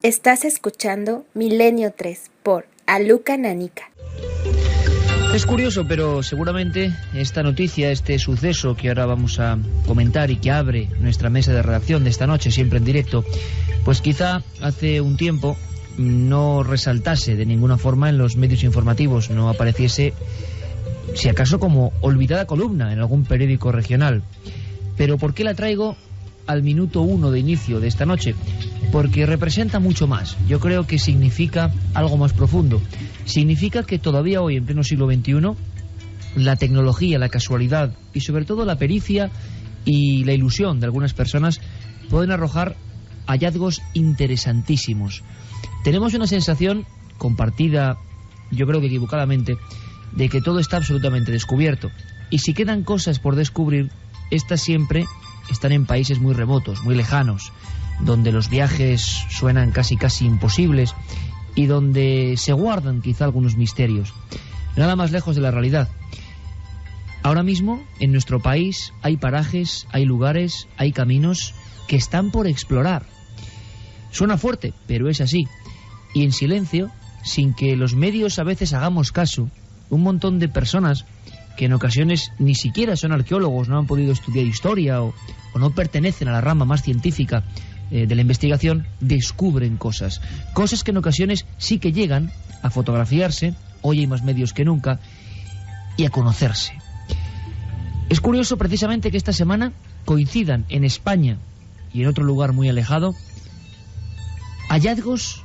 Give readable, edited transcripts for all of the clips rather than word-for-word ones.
Estás escuchando Milenio 3 por Aluca Nanica. Es curioso, pero seguramente esta noticia, este suceso que ahora vamos a comentar y que abre nuestra mesa de redacción de esta noche, siempre en directo, pues quizá hace un tiempo no resaltase de ninguna forma en los medios informativos, no apareciese, si acaso, como olvidada columna en algún periódico regional. Pero ¿por qué la traigo al minuto 1 de inicio de esta noche? Porque representa mucho más. Yo creo que significa algo más profundo. Significa que todavía hoy, en pleno siglo XXI, la tecnología, la casualidad y sobre todo la pericia y la ilusión de algunas personas pueden arrojar hallazgos interesantísimos. Tenemos una sensación compartida, yo creo que equivocadamente, de que todo está absolutamente descubierto. Y si quedan cosas por descubrir, estas siempre están en países muy remotos, muy lejanos, donde los viajes suenan casi imposibles y donde se guardan quizá algunos misterios. Nada más lejos de la realidad. Ahora mismo, en nuestro país, hay parajes, hay lugares, hay caminos que están por explorar. Suena fuerte, pero es así. Y en silencio, sin que los medios a veces hagamos caso, un montón de personas que en ocasiones ni siquiera son arqueólogos, no han podido estudiar historia o no pertenecen a la rama más científica de la investigación, descubren cosas que en ocasiones sí que llegan a fotografiarse, hoy hay más medios que nunca, y a conocerse. Es curioso precisamente que esta semana coincidan en España y en otro lugar muy alejado hallazgos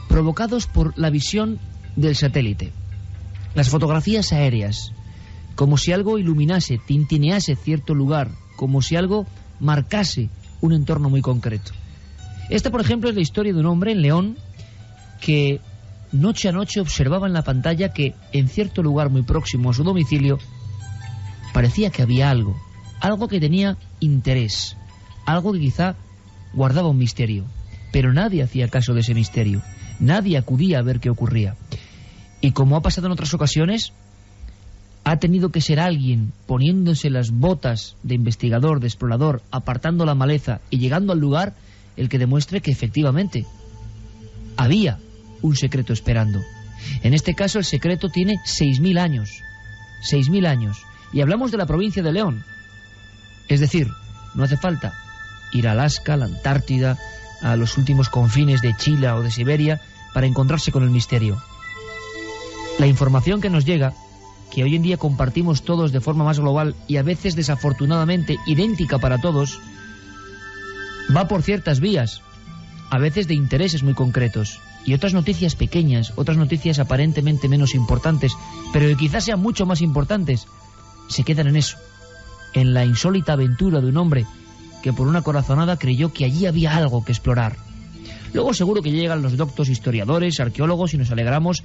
provocados por la visión del satélite, las fotografías aéreas, como si algo iluminase, tintinease cierto lugar, como si algo marcase un entorno muy concreto. Esta, por ejemplo, es la historia de un hombre en León que noche a noche observaba en la pantalla que en cierto lugar muy próximo a su domicilio parecía que había algo que tenía interés, algo que quizá guardaba un misterio, pero nadie hacía caso de ese misterio, nadie acudía a ver qué ocurría. Y como ha pasado en otras ocasiones, ha tenido que ser alguien poniéndose las botas de investigador, de explorador, apartando la maleza y llegando al lugar, el que demuestre que efectivamente había un secreto esperando. En este caso el secreto tiene 6.000 años. 6.000 años. Y hablamos de la provincia de León. Es decir, no hace falta ir a Alaska, a la Antártida, a los últimos confines de Chile o de Siberia para encontrarse con el misterio. La información que nos llega, que hoy en día compartimos todos de forma más global y a veces desafortunadamente idéntica para todos, va por ciertas vías, a veces de intereses muy concretos, y otras noticias pequeñas, otras noticias aparentemente menos importantes, pero que quizás sean mucho más importantes, se quedan en eso, en la insólita aventura de un hombre que por una corazonada creyó que allí había algo que explorar. Luego seguro que llegan los doctos historiadores, arqueólogos, y nos alegramos,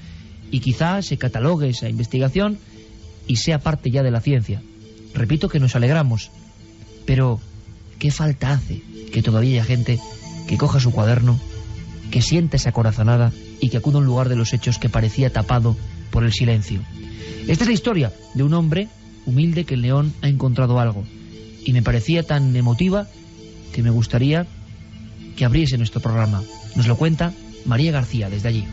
y quizá se catalogue esa investigación y sea parte ya de la ciencia. Repito que nos alegramos, pero ¿qué falta hace que todavía haya gente que coja su cuaderno, que sienta esa corazonada y que acuda a un lugar de los hechos que parecía tapado por el silencio? Esta es la historia de un hombre humilde que en León ha encontrado algo, y me parecía tan emotiva que me gustaría que abriese nuestro programa. Nos lo cuenta María García desde allí.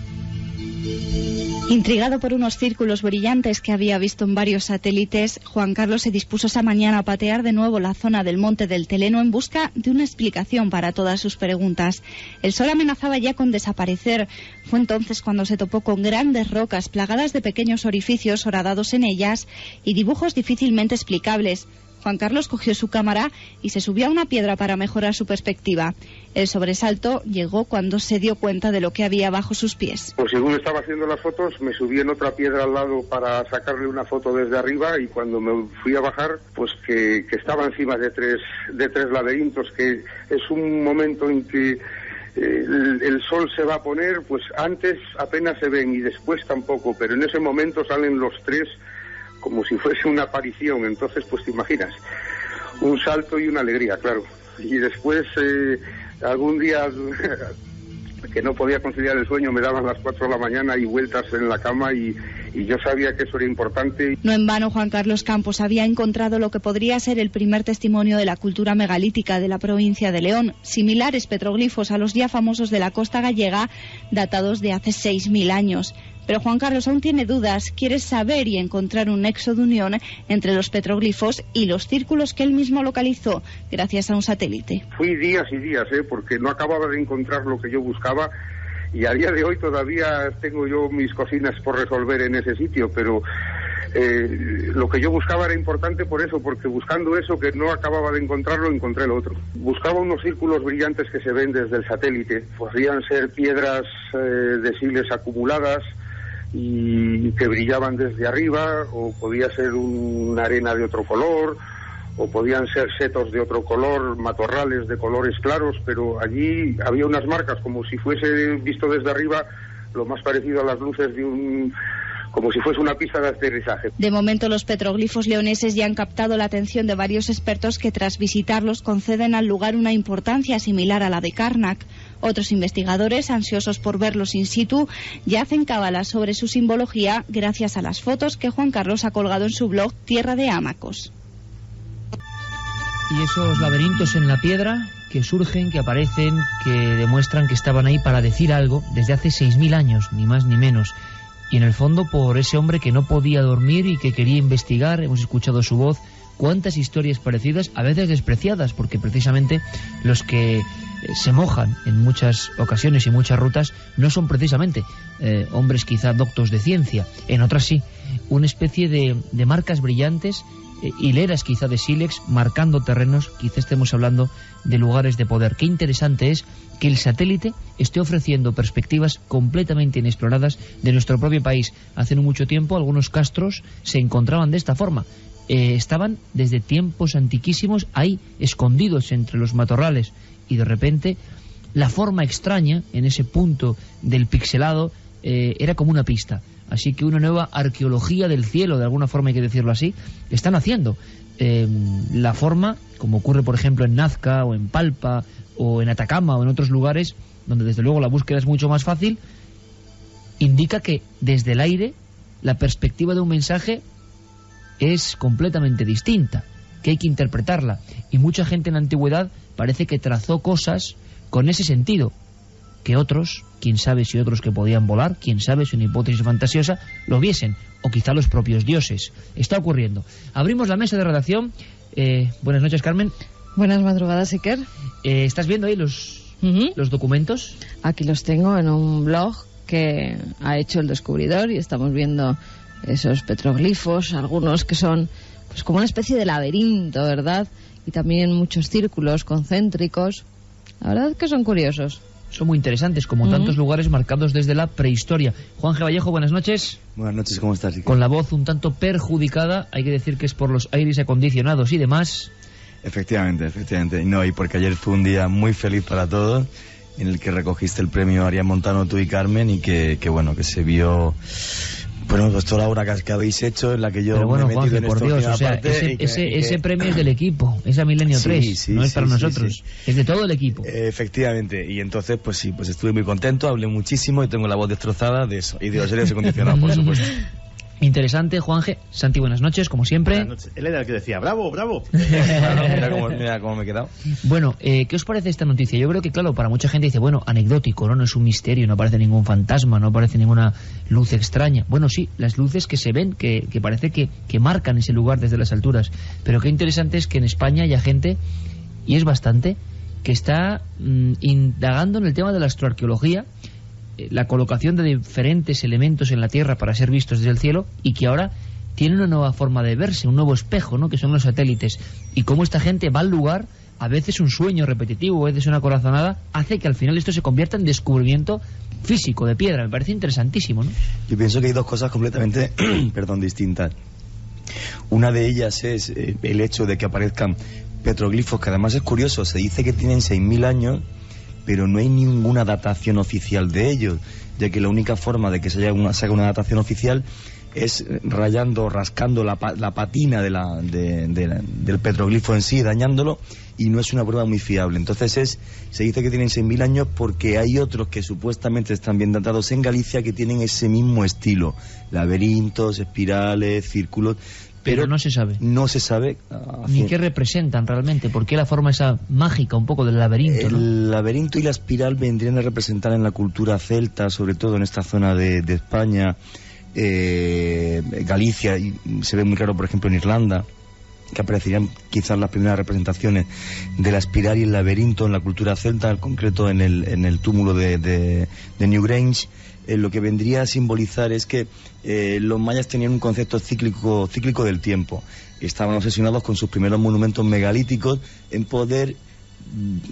Intrigado por unos círculos brillantes que había visto en varios satélites, Juan Carlos se dispuso esa mañana a patear de nuevo la zona del Monte del Teleno en busca de una explicación para todas sus preguntas. El sol amenazaba ya con desaparecer. Fue entonces cuando se topó con grandes rocas plagadas de pequeños orificios horadados en ellas y dibujos difícilmente explicables. Juan Carlos cogió su cámara y se subió a una piedra para mejorar su perspectiva. El sobresalto llegó cuando se dio cuenta de lo que había bajo sus pies. Pues según estaba haciendo las fotos, me subí en otra piedra al lado para sacarle una foto desde arriba, y cuando me fui a bajar, pues que estaba encima de tres laberintos, que es un momento en que el sol se va a poner, pues antes apenas se ven y después tampoco, pero en ese momento salen los tres como si fuese una aparición. Entonces pues te imaginas, un salto y una alegría, claro. Y después algún día que no podía conciliar el sueño, me daban las 4 de la mañana y vueltas en la cama y yo sabía que eso era importante. No en vano Juan Carlos Campos había encontrado lo que podría ser el primer testimonio de la cultura megalítica de la provincia de León, similares petroglifos a los ya famosos de la costa gallega, datados de hace 6.000 años. Pero Juan Carlos aún tiene dudas, quiere saber y encontrar un nexo de unión entre los petroglifos y los círculos que él mismo localizó gracias a un satélite. Fui días y días, porque no acababa de encontrar lo que yo buscaba, y a día de hoy todavía tengo yo mis cocinas por resolver en ese sitio, pero lo que yo buscaba era importante por eso, porque buscando eso que no acababa de encontrarlo, encontré lo otro. Buscaba unos círculos brillantes que se ven desde el satélite. Podrían ser piedras de siles acumuladas y que brillaban desde arriba, o podía ser una arena de otro color, o podían ser setos de otro color, matorrales de colores claros, pero allí había unas marcas como si fuese visto desde arriba, lo más parecido a las luces de como si fuese una pista de aterrizaje. De momento los petroglifos leoneses ya han captado la atención de varios expertos que tras visitarlos conceden al lugar una importancia similar a la de Karnak. Otros investigadores, ansiosos por verlos in situ, ya hacen cábalas sobre su simbología gracias a las fotos que Juan Carlos ha colgado en su blog Tierra de Ámacos. Y esos laberintos en la piedra que surgen, que aparecen, que demuestran que estaban ahí para decir algo desde hace 6.000 años, ni más ni menos. Y en el fondo por ese hombre que no podía dormir y que quería investigar, hemos escuchado su voz, cuántas historias parecidas, a veces despreciadas, porque precisamente los que se mojan en muchas ocasiones y muchas rutas no son precisamente hombres quizá doctos de ciencia, en otras sí, una especie de marcas brillantes, hileras quizá de sílex marcando terrenos, quizá estemos hablando de lugares de poder. Qué interesante es que el satélite esté ofreciendo perspectivas completamente inexploradas de nuestro propio país. Hace no mucho tiempo algunos castros se encontraban de esta forma. Estaban desde tiempos antiquísimos ahí, escondidos entre los matorrales, y de repente la forma extraña en ese punto del pixelado era como una pista. Así que una nueva arqueología del cielo, de alguna forma hay que decirlo así, están haciendo. La forma, como ocurre por ejemplo en Nazca o en Palpa o en Atacama o en otros lugares donde desde luego la búsqueda es mucho más fácil, indica que desde el aire la perspectiva de un mensaje es completamente distinta, que hay que interpretarla, y mucha gente en la antigüedad parece que trazó cosas con ese sentido, que otros, quién sabe si otros que podían volar, quién sabe si una hipótesis fantasiosa, lo viesen, o quizá los propios dioses. Está ocurriendo. Abrimos la mesa de redacción. Buenas noches, Carmen. Buenas madrugadas, Iker. ¿Estás viendo ahí los documentos? Aquí los tengo en un blog que ha hecho el descubridor y estamos viendo esos petroglifos, algunos que son pues como una especie de laberinto, ¿verdad? Y también muchos círculos concéntricos. La verdad es que son curiosos. Son muy interesantes, como tantos lugares marcados desde la prehistoria. Juan G. Vallejo, buenas noches. Buenas noches, ¿cómo estás, Iker? Con la voz un tanto perjudicada, hay que decir que es por los aires acondicionados y demás. Efectivamente. No, y porque ayer fue un día muy feliz para todos, en el que recogiste el premio Arias Montano, tú y Carmen, y que bueno, que se vio... Bueno, pues toda la obra que habéis hecho, en la que yo pero bueno, me he metido Juan, en por esta Dios, última o sea, parte ese premio es del equipo, esa Milenio 3, no es para nosotros, es de todo el equipo. Efectivamente, y entonces pues sí, pues estuve muy contento, hablé muchísimo y tengo la voz destrozada de eso, y de los aires acondicionados, por supuesto. Interesante, Juanje. Santi, buenas noches, como siempre. Buenas noches. Él era el que decía, bravo. mira cómo me he quedado. Bueno, ¿qué os parece esta noticia? Yo creo que, claro, para mucha gente dice, bueno, anecdótico, ¿no? No es un misterio, no aparece ningún fantasma, no aparece ninguna luz extraña. Bueno, sí, las luces que se ven, que parece que marcan ese lugar desde las alturas. Pero qué interesante es que en España haya gente, y es bastante, que está indagando en el tema de la astroarqueología, la colocación de diferentes elementos en la Tierra para ser vistos desde el cielo, y que ahora tiene una nueva forma de verse, un nuevo espejo, ¿no? Que son los satélites, y cómo esta gente va al lugar, a veces un sueño repetitivo, a veces una corazonada, hace que al final esto se convierta en descubrimiento físico de piedra. Me parece interesantísimo, ¿no? Yo pienso que hay dos cosas completamente distintas. Una de ellas es el hecho de que aparezcan petroglifos, que además es curioso, se dice que tienen 6.000 años, pero no hay ninguna datación oficial de ellos, ya que la única forma de que se saque una datación oficial es rayando, rascando la patina del petroglifo en sí, dañándolo, y no es una prueba muy fiable. Entonces se dice que tienen 6.000 años porque hay otros que supuestamente están bien datados en Galicia que tienen ese mismo estilo, laberintos, espirales, círculos, pero no se sabe. No se sabe ni qué representan realmente, por qué la forma esa mágica un poco del laberinto. El laberinto y la espiral vendrían a representar en la cultura celta, sobre todo en esta zona de España, Galicia, y se ve muy claro por ejemplo en Irlanda, que aparecerían quizás las primeras representaciones de la espiral y el laberinto en la cultura celta, en concreto en el túmulo de Newgrange. Lo que vendría a simbolizar es que los mayas tenían un concepto cíclico del tiempo. Estaban obsesionados con sus primeros monumentos megalíticos en poder,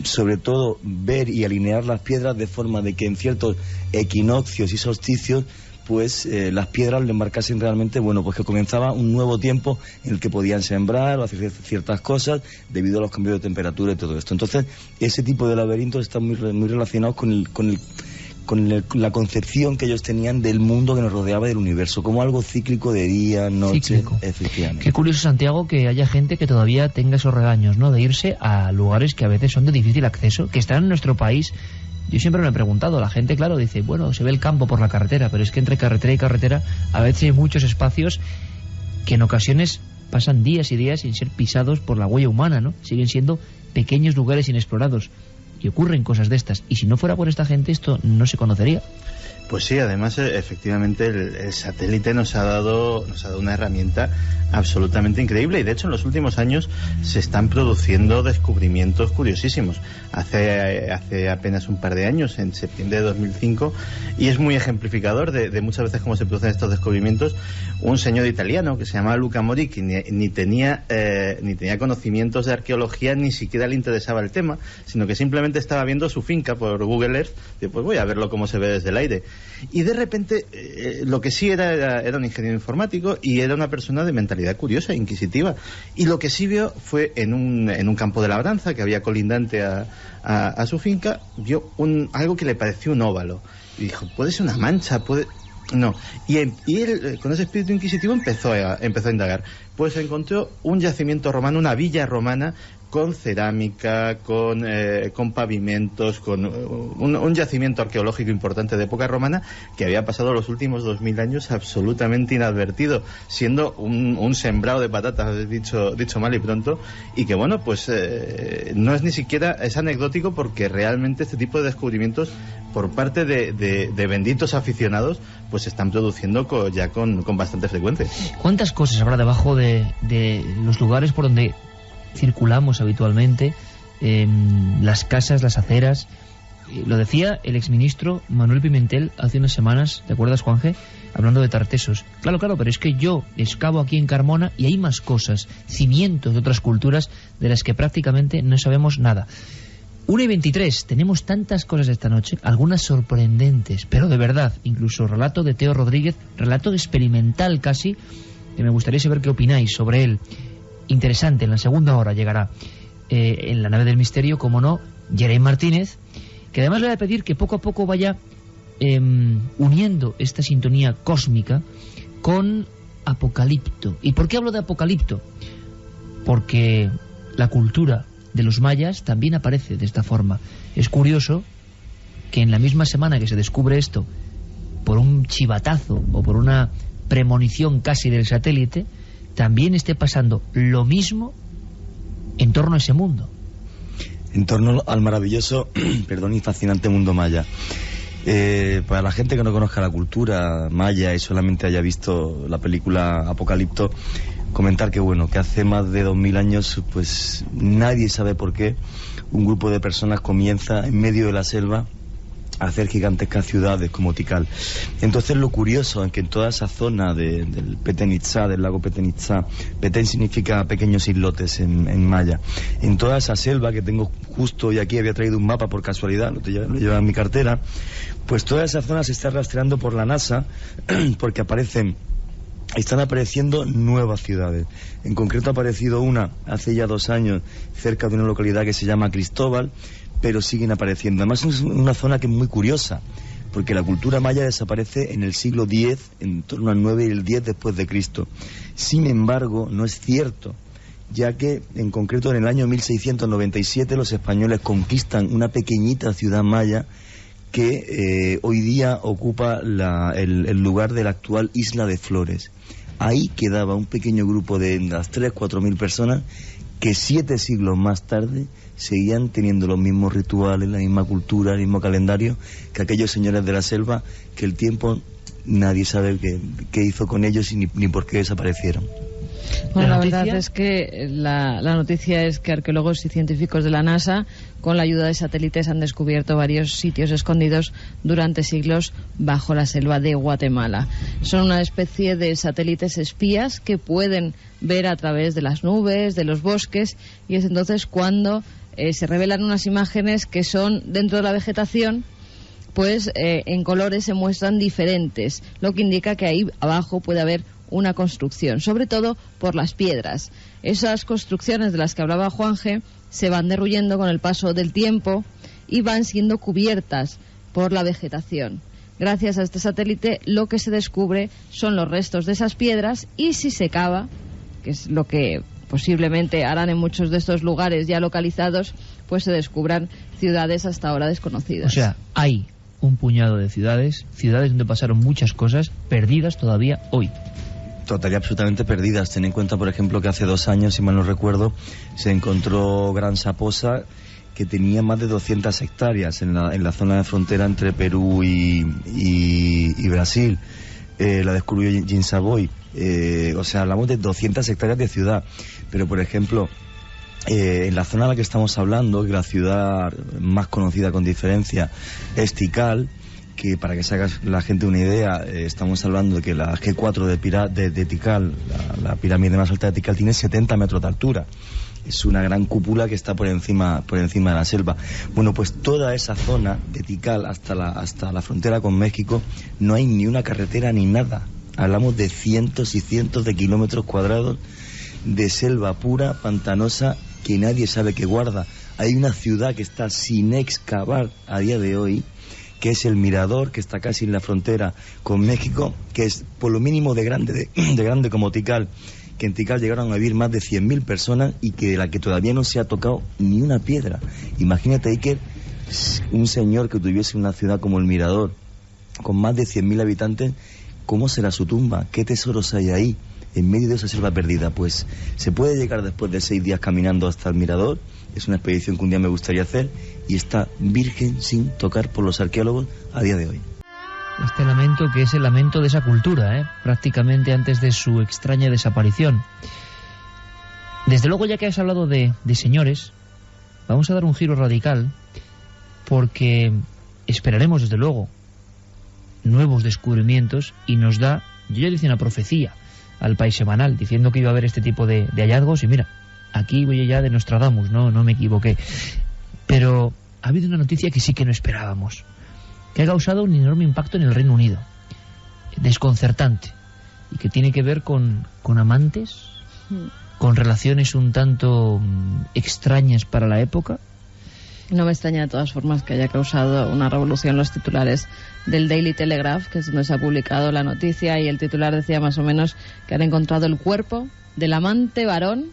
sobre todo, ver y alinear las piedras de forma de que en ciertos equinoccios y solsticios pues las piedras le marcasen realmente, bueno, pues que comenzaba un nuevo tiempo en el que podían sembrar o hacer ciertas cosas debido a los cambios de temperatura y todo esto. Entonces, ese tipo de laberintos están muy relacionados con la concepción que ellos tenían del mundo que nos rodeaba, del universo, como algo cíclico de día, noche, cíclico. Efectivamente. Qué curioso, Santiago, que haya gente que todavía tenga esos regaños, ¿no?, de irse a lugares que a veces son de difícil acceso, que están en nuestro país. Yo siempre me he preguntado, la gente, claro, dice, bueno, se ve el campo por la carretera, pero es que entre carretera y carretera a veces hay muchos espacios que en ocasiones pasan días y días sin ser pisados por la huella humana, ¿no? Siguen siendo pequeños lugares inexplorados y ocurren cosas de estas, y si no fuera por esta gente esto no se conocería. Pues sí, además efectivamente el satélite nos ha dado una herramienta absolutamente increíble, y de hecho en los últimos años se están produciendo descubrimientos curiosísimos. Hace apenas un par de años, en septiembre de 2005, y es muy ejemplificador de muchas veces cómo se producen estos descubrimientos, un señor italiano que se llamaba Luca Mori, que ni tenía conocimientos de arqueología, ni siquiera le interesaba el tema, sino que simplemente estaba viendo su finca por Google Earth, y pues voy a verlo cómo se ve desde el aire. Y de repente lo que sí era un ingeniero informático y era una persona de mentalidad curiosa, inquisitiva, y lo que sí vio fue en un campo de labranza que había colindante a su finca, vio algo que le pareció un óvalo y dijo, puede ser una mancha, no, y él con ese espíritu inquisitivo empezó a indagar. Pues encontró un yacimiento romano, una villa romana, con cerámica, con pavimentos, con un yacimiento arqueológico importante de época romana que había pasado los últimos 2000 años absolutamente inadvertido, siendo un sembrado de patatas, dicho mal y pronto, y que bueno, pues no es ni siquiera, es anecdótico, porque realmente este tipo de descubrimientos por parte de benditos aficionados pues se están produciendo ya con bastante frecuencia. ¿Cuántas cosas habrá debajo de los lugares por donde circulamos habitualmente, las casas, las aceras? Lo decía el exministro Manuel Pimentel hace unas semanas, ¿te acuerdas, Juanje?, hablando de Tartesos. Claro, pero es que yo excavo aquí en Carmona y hay más cosas, cimientos de otras culturas de las que prácticamente no sabemos nada. 1:23, tenemos tantas cosas esta noche, algunas sorprendentes, pero de verdad, incluso relato de Teo Rodríguez, relato experimental casi, que me gustaría saber qué opináis sobre él. Interesante, en la segunda hora llegará en la nave del misterio, como no, Jeremy Martínez, que además le voy a pedir que poco a poco vaya uniendo esta sintonía cósmica con Apocalipto. ¿Y por qué hablo de Apocalipto? Porque la cultura de los mayas también aparece de esta forma. Es curioso que en la misma semana que se descubre esto, por un chivatazo o por una premonición casi del satélite, también esté pasando lo mismo en torno a ese mundo. En torno al maravilloso y fascinante mundo maya. Para la gente que no conozca la cultura maya y solamente haya visto la película Apocalipto, comentar que bueno, que hace más de 2000 años, pues nadie sabe por qué, un grupo de personas comienza en medio de la selva a hacer gigantescas ciudades como Tikal. Entonces lo curioso es que en toda esa zona del Petén Itzá, del lago Petén Itzá, Petén significa pequeños islotes en maya, en toda esa selva que tengo justo, y aquí había traído un mapa por casualidad, lo llevaba en mi cartera, pues toda esa zona se está rastreando por la NASA porque están apareciendo nuevas ciudades. En concreto ha aparecido una hace ya 2 años cerca de una localidad que se llama Cristóbal, pero siguen apareciendo. Además es una zona que es muy curiosa, porque la cultura maya desaparece en el siglo X, en torno al 9 y el 10 después de Cristo. Sin embargo, no es cierto, ya que en concreto en el año 1697 los españoles conquistan una pequeñita ciudad maya que hoy día ocupa el lugar de la actual Isla de Flores. Ahí quedaba un pequeño grupo de las 3.000-4.000 personas que 7 siglos más tarde seguían teniendo los mismos rituales, la misma cultura, el mismo calendario que aquellos señores de la selva, que el tiempo nadie sabe qué hizo con ellos y ni por qué desaparecieron. Bueno, la verdad es que la noticia es que arqueólogos y científicos de la NASA, con la ayuda de satélites, han descubierto varios sitios escondidos durante siglos bajo la selva de Guatemala. Son una especie de satélites espías que pueden ver a través de las nubes, de los bosques, y es entonces cuando se revelan unas imágenes que son dentro de la vegetación, pues en colores se muestran diferentes, lo que indica que ahí abajo puede haber una construcción, sobre todo por las piedras. Esas construcciones de las que hablaba Juanje se van derruyendo con el paso del tiempo y van siendo cubiertas por la vegetación. Gracias a este satélite lo que se descubre son los restos de esas piedras, y si se cava, que es lo que posiblemente harán en muchos de estos lugares ya localizados, pues se descubran ciudades hasta ahora desconocidas. O sea, hay un puñado de ciudades donde pasaron muchas cosas perdidas todavía hoy. Total y absolutamente perdidas. Ten en cuenta, por ejemplo, que hace 2 años, si mal no recuerdo, se encontró Gran Saposa, que tenía más de 200 hectáreas en la zona de frontera entre Perú y Brasil. La descubrió Jean Savoy. O sea, hablamos de 200 hectáreas de ciudad. Pero, por ejemplo, en la zona a la que estamos hablando, la ciudad más conocida con diferencia es Tikal, que para que se haga la gente una idea, estamos hablando de que la G4 de Tikal, la pirámide más alta de Tikal, tiene 70 metros de altura. Es una gran cúpula que está por encima de la selva. Bueno, pues toda esa zona de Tikal hasta la frontera con México no hay ni una carretera ni nada. Hablamos de cientos y cientos de kilómetros cuadrados de selva pura, pantanosa, que nadie sabe que guarda. Hay una ciudad que está sin excavar a día de hoy, que es el Mirador, que está casi en la frontera con México, que es por lo mínimo de grande como Tikal, que en Tikal llegaron a vivir más de 100.000 personas y que de la que todavía no se ha tocado ni una piedra. Imagínate, Iker, un señor que tuviese una ciudad como el Mirador, con más de 100.000 habitantes, ¿cómo será su tumba? ¿Qué tesoros hay ahí, en medio de esa selva perdida? Pues se puede llegar después de 6 días caminando hasta el Mirador. Es una expedición que un día me gustaría hacer, y está virgen sin tocar por los arqueólogos a día de hoy. Este lamento, que es el lamento de esa cultura, prácticamente antes de su extraña desaparición. Desde luego, ya que has hablado de señores, vamos a dar un giro radical, porque esperaremos desde luego nuevos descubrimientos, y nos da, yo ya hice una profecía al País Semanal diciendo que iba a haber este tipo de hallazgos, y mira, aquí voy ya de Nostradamus, no me equivoqué. Pero ha habido una noticia que sí que no esperábamos, que ha causado un enorme impacto en el Reino Unido, desconcertante, y que tiene que ver con amantes, con relaciones un tanto extrañas para la época. No me extraña de todas formas que haya causado una revolución los titulares del Daily Telegraph, que es donde se ha publicado la noticia, y el titular decía más o menos que han encontrado el cuerpo del amante varón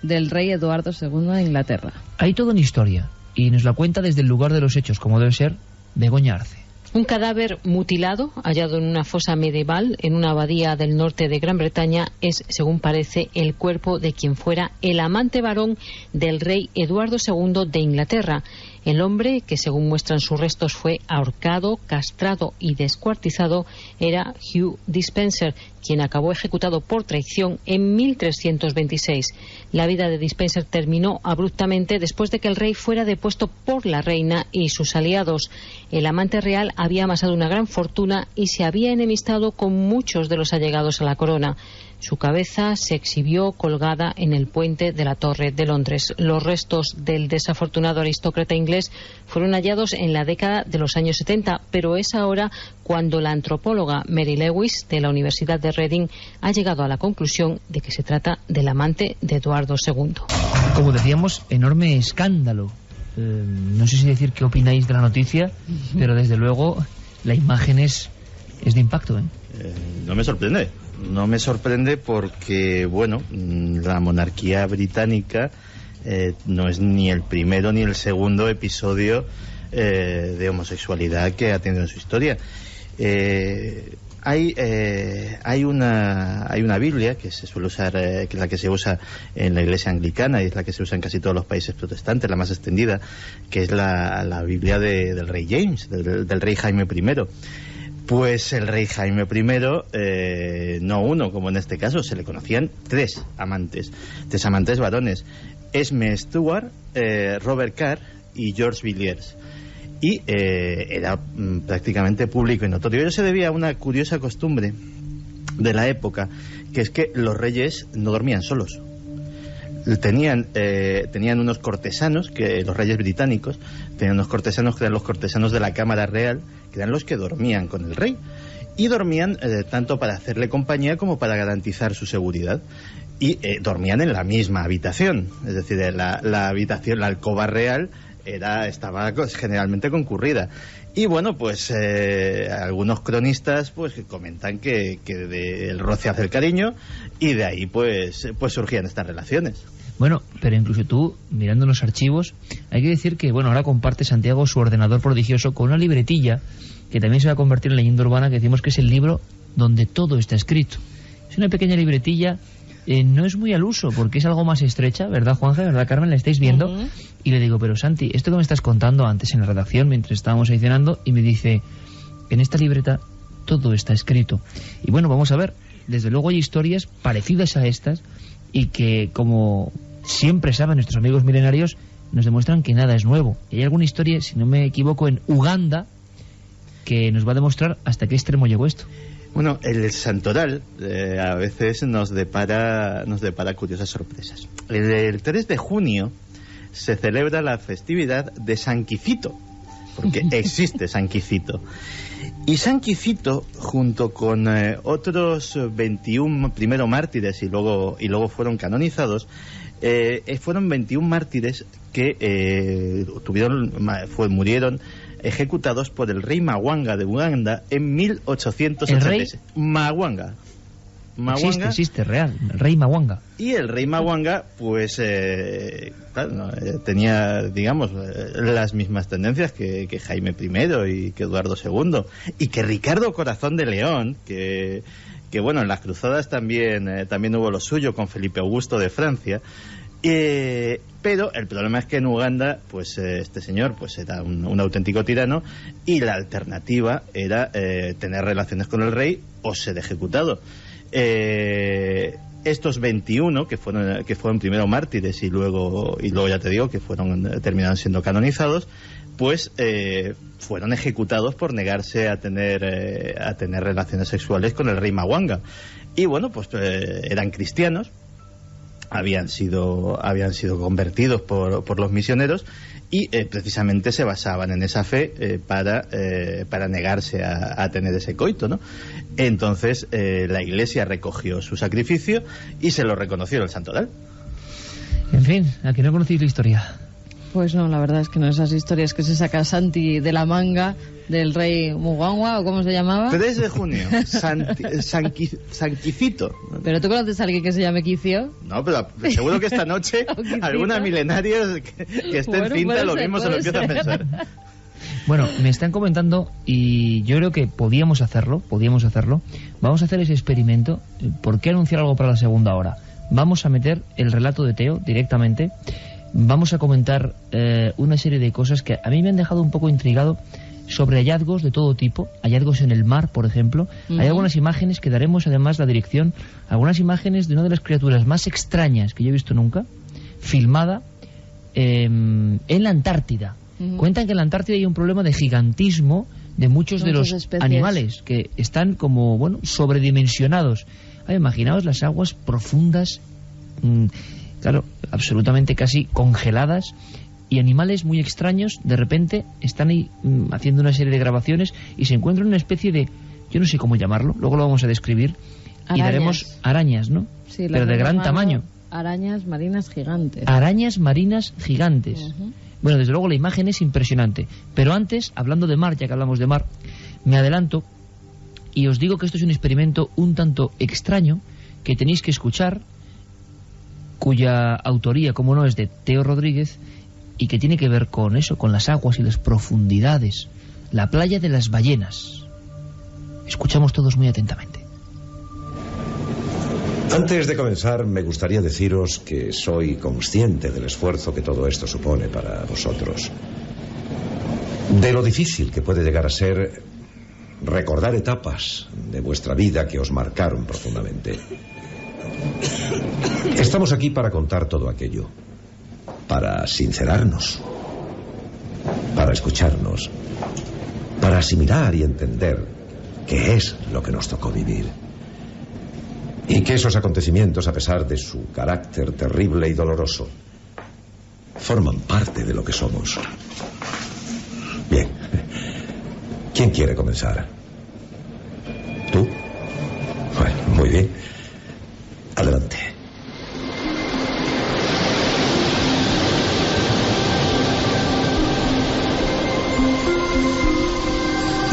del rey Eduardo II de Inglaterra. Hay toda una historia, y nos la cuenta desde el lugar de los hechos, como debe ser, Begoña Arce. Un cadáver mutilado, hallado en una fosa medieval en una abadía del norte de Gran Bretaña, es, según parece, el cuerpo de quien fuera el amante varón del rey Eduardo II de Inglaterra. El hombre, que según muestran sus restos fue ahorcado, castrado y descuartizado, era Hugh Despenser, quien acabó ejecutado por traición en 1326. La vida de Despenser terminó abruptamente después de que el rey fuera depuesto por la reina y sus aliados. El amante real había amasado una gran fortuna y se había enemistado con muchos de los allegados a la corona. Su cabeza se exhibió colgada en el puente de la Torre de Londres. Los restos del desafortunado aristócrata inglés fueron hallados en la década de los años 70, pero es ahora cuando la antropóloga Mary Lewis de la Universidad de Reading ha llegado a la conclusión de que se trata del amante de Eduardo II. Como decíamos, enorme escándalo. No sé si decir qué opináis de la noticia, pero desde luego la imagen es de impacto, ¿eh? No me sorprende. No me sorprende porque, bueno, la monarquía británica no es ni el primero ni el segundo episodio de homosexualidad que ha tenido en su historia. Hay una Biblia que se suele usar, que es la que se usa en la Iglesia anglicana y es la que se usa en casi todos los países protestantes, la más extendida, que es la Biblia del rey James, del rey Jaime I. Pues el rey Jaime I, no uno, como en este caso, se le conocían tres amantes varones: Esme Stuart, Robert Carr y George Villiers. Y era prácticamente público y notorio. Ello se debía a una curiosa costumbre de la época, que es que los reyes no dormían solos. Tenían unos cortesanos, que los reyes británicos tenían unos cortesanos que eran los cortesanos de la Cámara Real, que eran los que dormían con el rey. Y dormían tanto para hacerle compañía como para garantizar su seguridad. Y dormían en la misma habitación. Es decir, la habitación, la alcoba real, estaba generalmente concurrida. Y bueno, pues algunos cronistas pues comentan que el roce hace el cariño, y de ahí pues surgían estas relaciones. Bueno, pero incluso tú, mirando los archivos, hay que decir que, bueno, ahora comparte Santiago su ordenador prodigioso con una libretilla que también se va a convertir en leyenda urbana, que decimos que es el libro donde todo está escrito. Es una pequeña libretilla, no es muy al uso, porque es algo más estrecha, ¿verdad, Juanja? ¿Verdad, Carmen? La estáis viendo. Y le digo, pero Santi, esto que me estás contando antes en la redacción, mientras estábamos ahí cenando, y me dice, en esta libreta todo está escrito. Y bueno, vamos a ver, desde luego hay historias parecidas a estas, y que, como siempre saben nuestros amigos milenarios, nos demuestran que nada es nuevo. Y hay alguna historia, si no me equivoco, en Uganda, que nos va a demostrar hasta qué extremo llegó esto. Bueno, el santoral a veces nos depara curiosas sorpresas. El 3 de junio se celebra la festividad de San Quicito, porque existe San Quicito. Y San Quicito, junto con otros 21 primero mártires y luego fueron canonizados, fueron 21 mártires que murieron ejecutados por el rey Mwanga de Uganda en 1886. ¿El rey? Mwanga. Existe, real, el rey Mwanga. Y el rey Mwanga, pues, tenía, digamos, las mismas tendencias que Jaime I y que Eduardo II. Y que Ricardo Corazón de León, que bueno, en las cruzadas también hubo lo suyo con Felipe Augusto de Francia. Pero el problema es que en Uganda, pues este señor pues era un auténtico tirano, y la alternativa era tener relaciones con el rey o ser ejecutado. Estos 21 que fueron primero mártires y luego ya te digo que terminaron siendo canonizados, pues fueron ejecutados por negarse a tener relaciones sexuales con el rey Mwanga. Y bueno, pues eran cristianos, habían sido convertidos por los misioneros, y precisamente se basaban en esa fe para negarse a tener ese coito, ¿no? Entonces la Iglesia recogió su sacrificio y se lo reconoció el santoral. En fin, ¿a que no conocéis la historia? Pues no, la verdad es que no, esas historias que se saca Santi de la manga del rey Mwanga, o ¿cómo se llamaba? 3 de junio, San Quicito. ¿Pero tú conoces a alguien que se llame Quicio? No, pero seguro que esta noche alguna milenaria que esté en cinta lo mismo se lo empieza a pensar. Bueno, me están comentando, y yo creo que podíamos hacerlo. Vamos a hacer ese experimento. ¿Por qué anunciar algo para la segunda hora? Vamos a meter el relato de Teo directamente. Vamos a comentar una serie de cosas que a mí me han dejado un poco intrigado, sobre hallazgos de todo tipo, hallazgos en el mar, por ejemplo. Hay algunas imágenes que daremos, además, la dirección, algunas imágenes de una de las criaturas más extrañas que yo he visto nunca, filmada en la Antártida. Cuentan que en la Antártida hay un problema de gigantismo de muchos de los especies, animales, que están como, bueno, sobredimensionados. Imaginaos las aguas profundas, claro, absolutamente casi congeladas, y animales muy extraños de repente están ahí haciendo una serie de grabaciones y se encuentran una especie de, yo no sé cómo llamarlo, luego lo vamos a describir, y daremos arañas, ¿no? Sí, pero de gran tamaño. Arañas marinas gigantes. Arañas marinas gigantes. Bueno, desde luego la imagen es impresionante. Pero antes, hablando de mar, ya que hablamos de mar, Me adelanto y os digo que esto es un experimento un tanto extraño que tenéis que escuchar, cuya autoría, como no, es de Teo Rodríguez, y que tiene que ver con eso, con las aguas y las profundidades, la playa de las ballenas. Escuchamos todos muy atentamente. Antes de comenzar, me gustaría deciros que soy consciente del esfuerzo que todo esto supone para vosotros, de lo difícil que puede llegar a ser recordar etapas de vuestra vida que os marcaron profundamente. Estamos aquí para contar todo aquello, para sincerarnos, para escucharnos, para asimilar y entender qué es lo que nos tocó vivir. Y que esos acontecimientos, a pesar de su carácter terrible y doloroso, forman parte de lo que somos. Bien. ¿Quién quiere comenzar? ¿Tú? Bueno, muy bien. Adelante.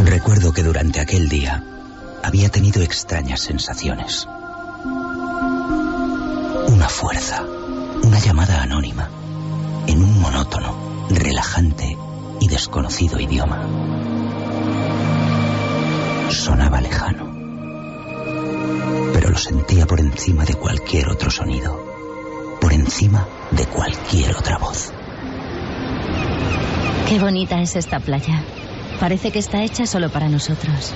Recuerdo que durante aquel día había tenido extrañas sensaciones. Una fuerza, una llamada anónima, en un monótono, relajante y desconocido idioma. Sonaba lejano, pero lo sentía por encima de cualquier otro sonido, por encima de cualquier otra voz. Qué bonita es esta playa. Parece que está hecha solo para nosotros.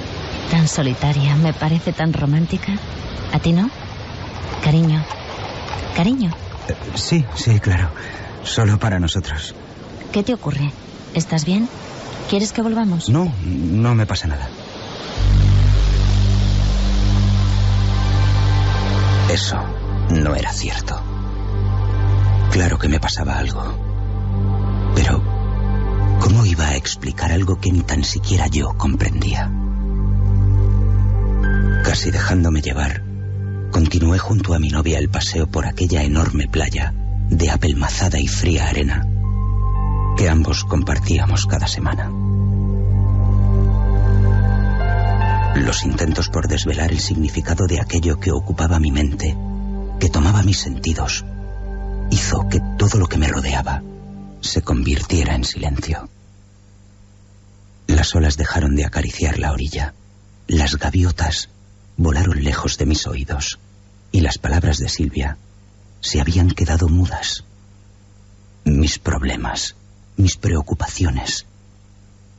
Tan solitaria, me parece tan romántica. ¿A ti no? Cariño. Cariño. Sí, claro. Solo para nosotros. ¿Qué te ocurre? ¿Estás bien? ¿Quieres que volvamos? No me pasa nada. Eso no era cierto. Claro que me pasaba algo. Pero ¿cómo iba a explicar algo que ni tan siquiera yo comprendía? Casi dejándome llevar, continué junto a mi novia el paseo por aquella enorme playa de apelmazada y fría arena que ambos compartíamos cada semana. Los intentos por desvelar el significado de aquello que ocupaba mi mente, que tomaba mis sentidos, hizo que todo lo que me rodeaba se convirtiera en silencio. Las olas dejaron de acariciar la orilla, las gaviotas volaron lejos de mis oídos y las palabras de Silvia se habían quedado mudas. Mis problemas, mis preocupaciones,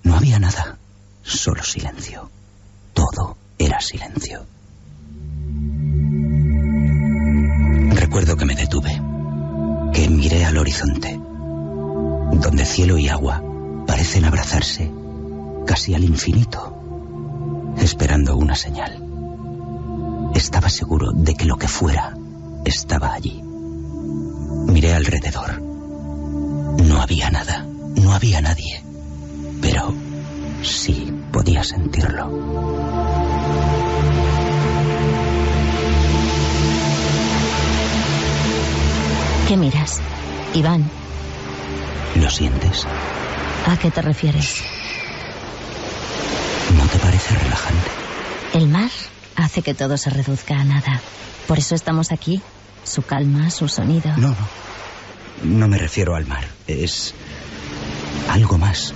no había nada, solo silencio. Todo era silencio. Recuerdo que me detuve, que miré al horizonte, donde cielo y agua parecen abrazarse casi al infinito, esperando una señal. Estaba seguro de que lo que fuera estaba allí. Miré alrededor. No había nada, no había nadie, pero sí podía sentirlo. ¿Qué miras? Iván. ¿Lo sientes? ¿A qué te refieres? ¿No te parece relajante? El mar hace que todo se reduzca a nada. Por eso estamos aquí. Su calma, su sonido. No me refiero al mar. Es algo más.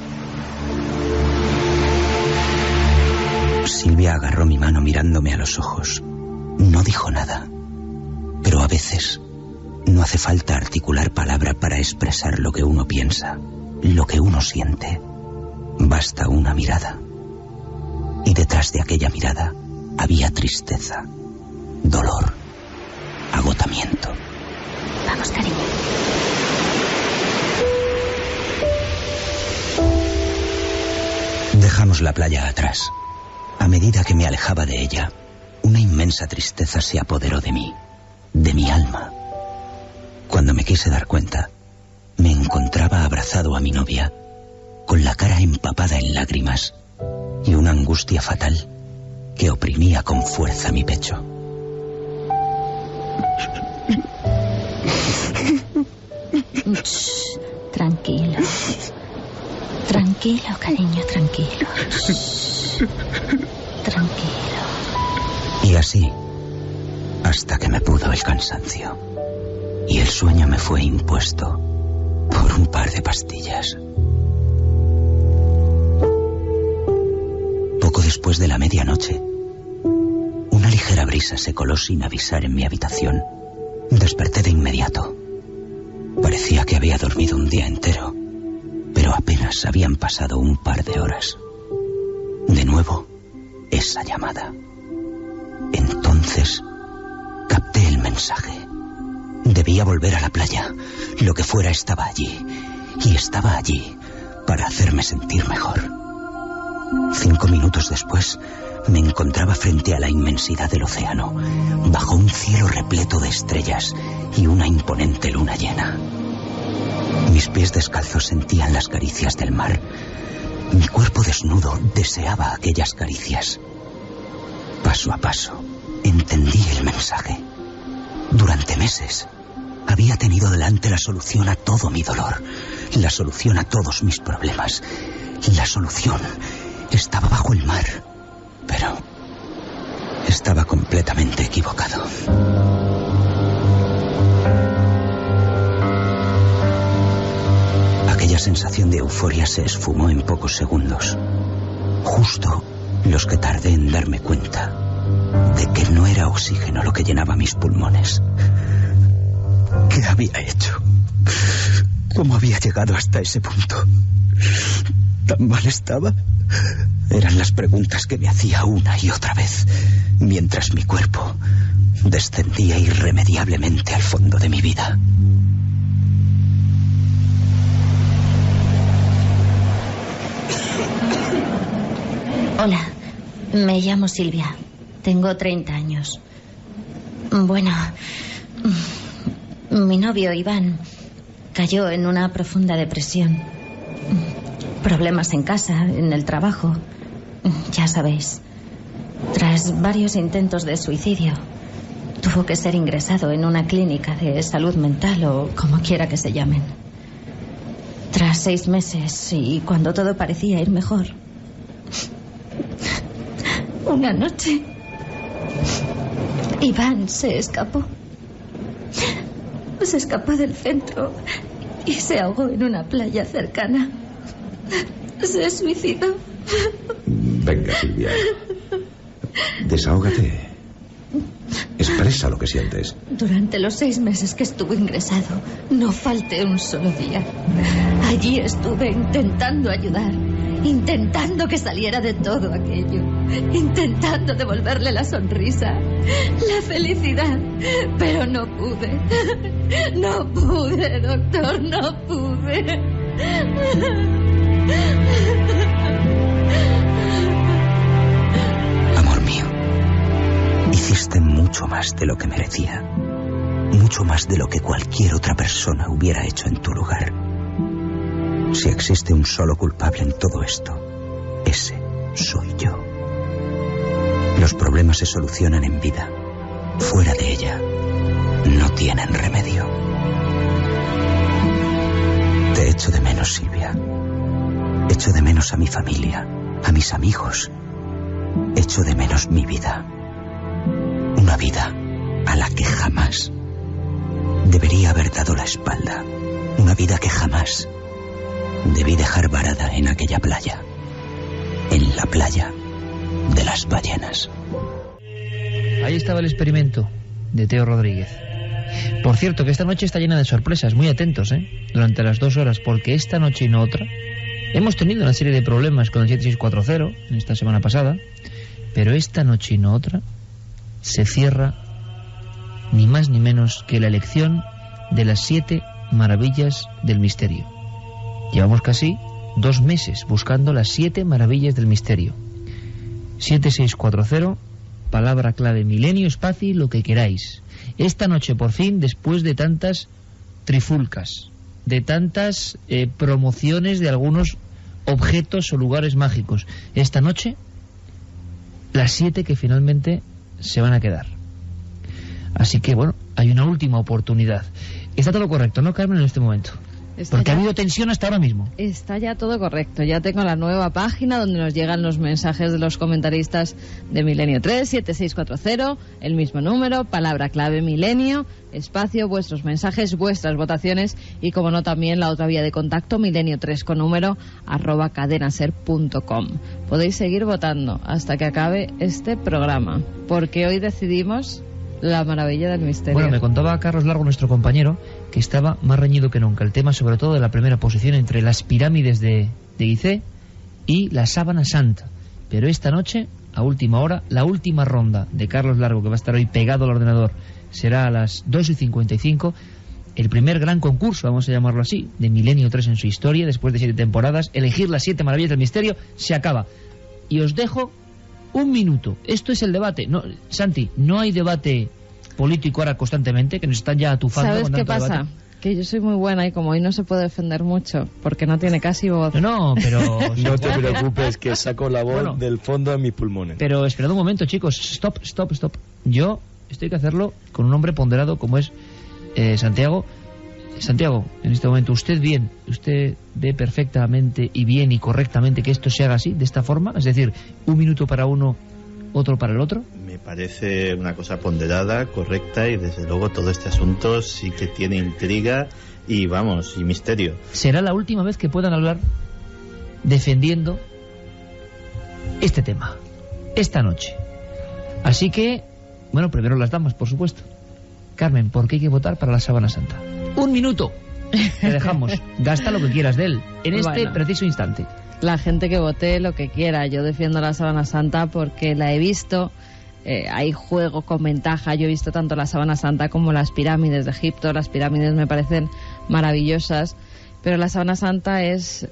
Silvia agarró mi mano mirándome a los ojos. No dijo nada. Pero a veces no hace falta articular palabra para expresar lo que uno piensa, lo que uno siente. Basta una mirada. Y detrás de aquella mirada había tristeza, dolor, agotamiento. Vamos, cariño. Dejamos la playa atrás. A medida que me alejaba de ella, una inmensa tristeza se apoderó de mí, de mi alma. Cuando me quise dar cuenta, me encontraba abrazado a mi novia, con la cara empapada en lágrimas y una angustia fatal que oprimía con fuerza mi pecho. Tranquilo. Tranquilo, cariño, tranquilo. Tranquilo. Y así, hasta que me pudo el cansancio. Y el sueño me fue impuesto por un par de pastillas. Poco después de la medianoche, una ligera brisa se coló sin avisar en mi habitación. Desperté de inmediato. Parecía que había dormido un día entero, pero apenas habían pasado un par de horas. De nuevo, esa llamada. Entonces, capté el mensaje. Debía volver a la playa. Lo que fuera estaba allí. Y estaba allí para hacerme sentir mejor. 5 minutos después, me encontraba frente a la inmensidad del océano, bajo un cielo repleto de estrellas y una imponente luna llena. Mis pies descalzos sentían las caricias del mar. Mi cuerpo desnudo deseaba aquellas caricias. Paso a paso, entendí el mensaje. Durante meses, había tenido delante la solución a todo mi dolor, la solución a todos mis problemas. La solución estaba bajo el mar, pero estaba completamente equivocado. Aquella sensación de euforia se esfumó en pocos segundos, justo los que tardé en darme cuenta de que no era oxígeno lo que llenaba mis pulmones. ¿Qué había hecho? ¿Cómo había llegado hasta ese punto? ¿Tan mal estaba? Eran las preguntas que me hacía una y otra vez, mientras mi cuerpo descendía irremediablemente al fondo de mi vida. Hola, me llamo Silvia. Tengo 30 años. Bueno, mi novio Iván cayó en una profunda depresión. Problemas en casa, en el trabajo. Ya sabéis. Tras varios intentos de suicidio, tuvo que ser ingresado en una clínica de salud mental o como quiera que se llamen. Tras 6 meses y cuando todo parecía ir mejor, una noche, Iván se escapó. Se escapó del centro y se ahogó en una playa cercana. Se suicidó. Venga, Silvia. Desahógate. Expresa lo que sientes. Durante los 6 meses que estuvo ingresado, no falté un solo día. Allí estuve intentando ayudar, intentando que saliera de todo aquello, intentando devolverle la sonrisa, la felicidad, pero no pude. No pude, doctor, no pude. Amor mío, hiciste mucho más de lo que merecía, mucho más de lo que cualquier otra persona hubiera hecho en tu lugar. Si existe un solo culpable en todo esto, ese soy yo. Los problemas se solucionan en vida. Fuera de ella, no tienen remedio. Te echo de menos, Silvia. Echo de menos a mi familia, a mis amigos. Echo de menos mi vida. Una vida a la que jamás debería haber dado la espalda. Una vida que jamás debí dejar varada en aquella playa. En la playa de las ballenas. Ahí estaba el experimento de Teo Rodríguez. Por cierto, que esta noche está llena de sorpresas. Muy atentos, durante las 2 horas, porque esta noche y no otra hemos tenido una serie de problemas con el 7640 en esta semana pasada, pero esta noche y no otra se cierra ni más ni menos que la elección de las 7 maravillas del misterio. Llevamos casi 2 meses buscando las 7 maravillas del misterio. 7640, palabra clave milenio, espacio y lo que queráis. Esta noche, por fin, después de tantas trifulcas, de tantas promociones de algunos objetos o lugares mágicos, esta noche, las 7 que finalmente se van a quedar. Así que, bueno, hay una última oportunidad. Está todo correcto, ¿no, Carmen, en este momento? Porque ha habido tensión hasta ahora mismo. Está ya todo correcto. Ya tengo la nueva página donde nos llegan los mensajes de los comentaristas de Milenio 3, 7640, el mismo número, palabra clave Milenio, espacio, vuestros mensajes, vuestras votaciones y, como no, también la otra vía de contacto, Milenio 3 con número, @cadenaser.com. Podéis seguir votando hasta que acabe este programa, porque hoy decidimos la maravilla del misterio. Bueno, me contaba Carlos Largo, nuestro compañero, que estaba más reñido que nunca el tema, sobre todo de la primera posición entre las pirámides de Gizeh y la Sábana Santa. Pero esta noche, a última hora, la última ronda de Carlos Largo, que va a estar hoy pegado al ordenador, será a las 2:55. El primer gran concurso, vamos a llamarlo así, de Milenio 3 en su historia, después de 7 temporadas, elegir las 7 maravillas del misterio, se acaba. Y os dejo un minuto. Esto es el debate. No, Santi, no hay debate político ahora constantemente, que nos están ya atufando. ¿Sabes qué pasa? Debate. Que yo soy muy buena y como hoy no se puede defender mucho, porque no tiene casi voz. No, pero... No te preocupes, que saco la voz del fondo de mis pulmones. Pero esperad un momento, chicos. Stop. Yo estoy que hacerlo con un hombre ponderado como es Santiago. Santiago, en este momento, usted ve perfectamente y bien y correctamente que esto se haga así, de esta forma, es decir, un minuto para uno, otro para el otro. Me parece una cosa ponderada, correcta, y desde luego todo este asunto sí que tiene intriga y vamos, y misterio. Será la última vez que puedan hablar defendiendo este tema, esta noche. Así que, bueno, primero las damas, por supuesto. Carmen, ¿por qué hay que votar para la Sábana Santa? Un minuto. Te dejamos. Gasta lo que quieras de él en este preciso instante. La gente que vote lo que quiera. Yo defiendo la Sábana Santa porque la he visto. Hay juego con ventaja. Yo he visto tanto la Sábana Santa como las pirámides de Egipto. Las pirámides me parecen maravillosas. Pero la Sábana Santa es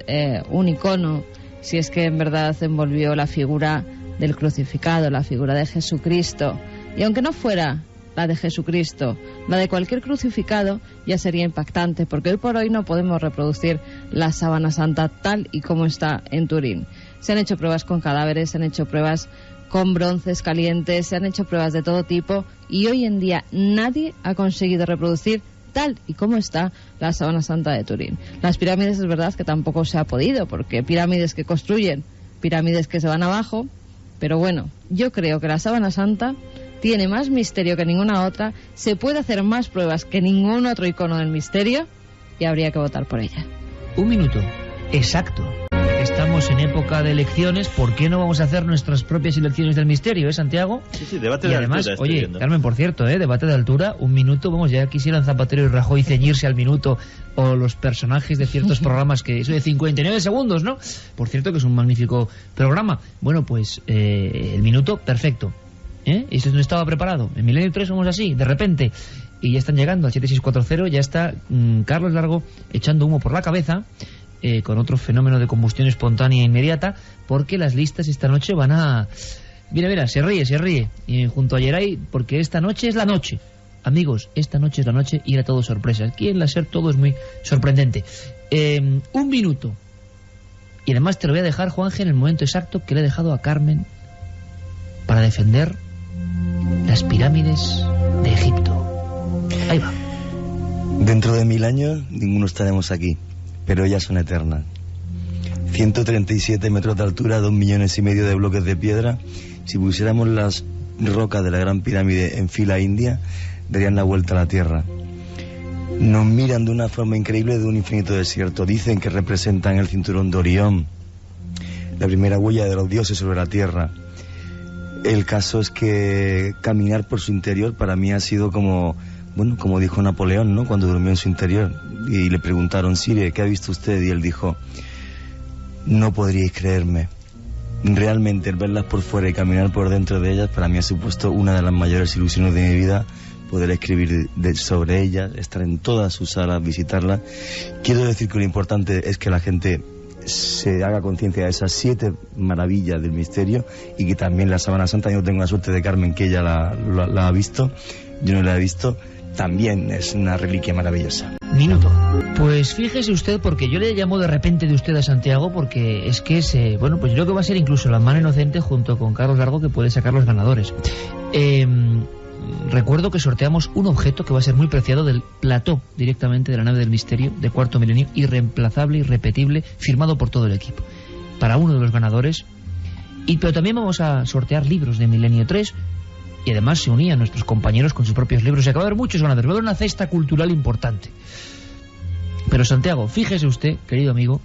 un icono, si es que en verdad envolvió la figura del crucificado, la figura de Jesucristo. Y aunque no fuera la de Jesucristo, la de cualquier crucificado, ya sería impactante, porque hoy por hoy no podemos reproducir la Sábana Santa tal y como está en Turín. Se han hecho pruebas con cadáveres, se han hecho pruebas con bronces calientes, se han hecho pruebas de todo tipo, y hoy en día nadie ha conseguido reproducir tal y como está la Sábana Santa de Turín. Las pirámides es verdad que tampoco se ha podido, porque pirámides que construyen, pirámides que se van abajo, pero bueno, yo creo que la Sábana Santa tiene más misterio que ninguna otra, se puede hacer más pruebas que ningún otro icono del misterio y habría que votar por ella. Un minuto, exacto. Estamos en época de elecciones, ¿por qué no vamos a hacer nuestras propias elecciones del misterio, Santiago? Sí, debate y de además, altura. Oye, Carmen, por cierto, debate de altura, un minuto, vamos, ya quisieran Zapatero y Rajoy ceñirse al minuto, o los personajes de ciertos programas, que eso de 59 segundos, ¿no? Por cierto, que es un magnífico programa. Bueno, pues el minuto, perfecto. Esto no estaba preparado. En Milenio 3 somos así, de repente. Y ya están llegando al 7640, ya está Carlos Largo echando humo por la cabeza, con otro fenómeno de combustión espontánea inmediata, porque las listas esta noche van a... Mira, se ríe. Y junto a Yeray, porque esta noche es la noche. Amigos, esta noche es la noche y era todo sorpresa. Aquí en la SER todo es muy sorprendente. Un minuto. Y además te lo voy a dejar, Juanje, en el momento exacto que le he dejado a Carmen para defender las pirámides de Egipto. Ahí va. Dentro de 1000 años ninguno estaremos aquí, pero ellas son eternas. 137 metros de altura, 2,5 millones de bloques de piedra. Si pusiéramos las rocas de la Gran Pirámide en fila india, darían la vuelta a la Tierra. Nos miran de una forma increíble de un infinito desierto. Dicen que representan el cinturón de Orión, la primera huella de los dioses sobre la Tierra. El caso es que caminar por su interior para mí ha sido como dijo Napoleón, ¿no? Cuando durmió en su interior y le preguntaron: Sire, ¿qué ha visto usted? Y él dijo: no podríais creerme. Realmente el verlas por fuera y caminar por dentro de ellas para mí ha supuesto una de las mayores ilusiones de mi vida, poder escribir sobre ellas, estar en todas sus salas, visitarlas. Quiero decir que lo importante es que la gente se haga conciencia de esas 7 maravillas del misterio, y que también la Sábana Santa, yo tengo la suerte de Carmen que ella la ha visto, yo no la he visto, también es una reliquia maravillosa. Minuto. Pues fíjese usted, porque yo le llamo de repente de usted a Santiago, porque es que pues yo creo que va a ser incluso la mano inocente junto con Carlos Largo que puede sacar los ganadores. recuerdo que sorteamos un objeto que va a ser muy preciado del plató directamente de la nave del misterio de Cuarto Milenio, irreemplazable, irrepetible, firmado por todo el equipo, para uno de los ganadores. Pero también vamos a sortear libros de Milenio 3, y además se unían nuestros compañeros con sus propios libros. Se va a haber muchos ganadores, va a haber una cesta cultural importante. Pero Santiago, fíjese usted, querido amigo,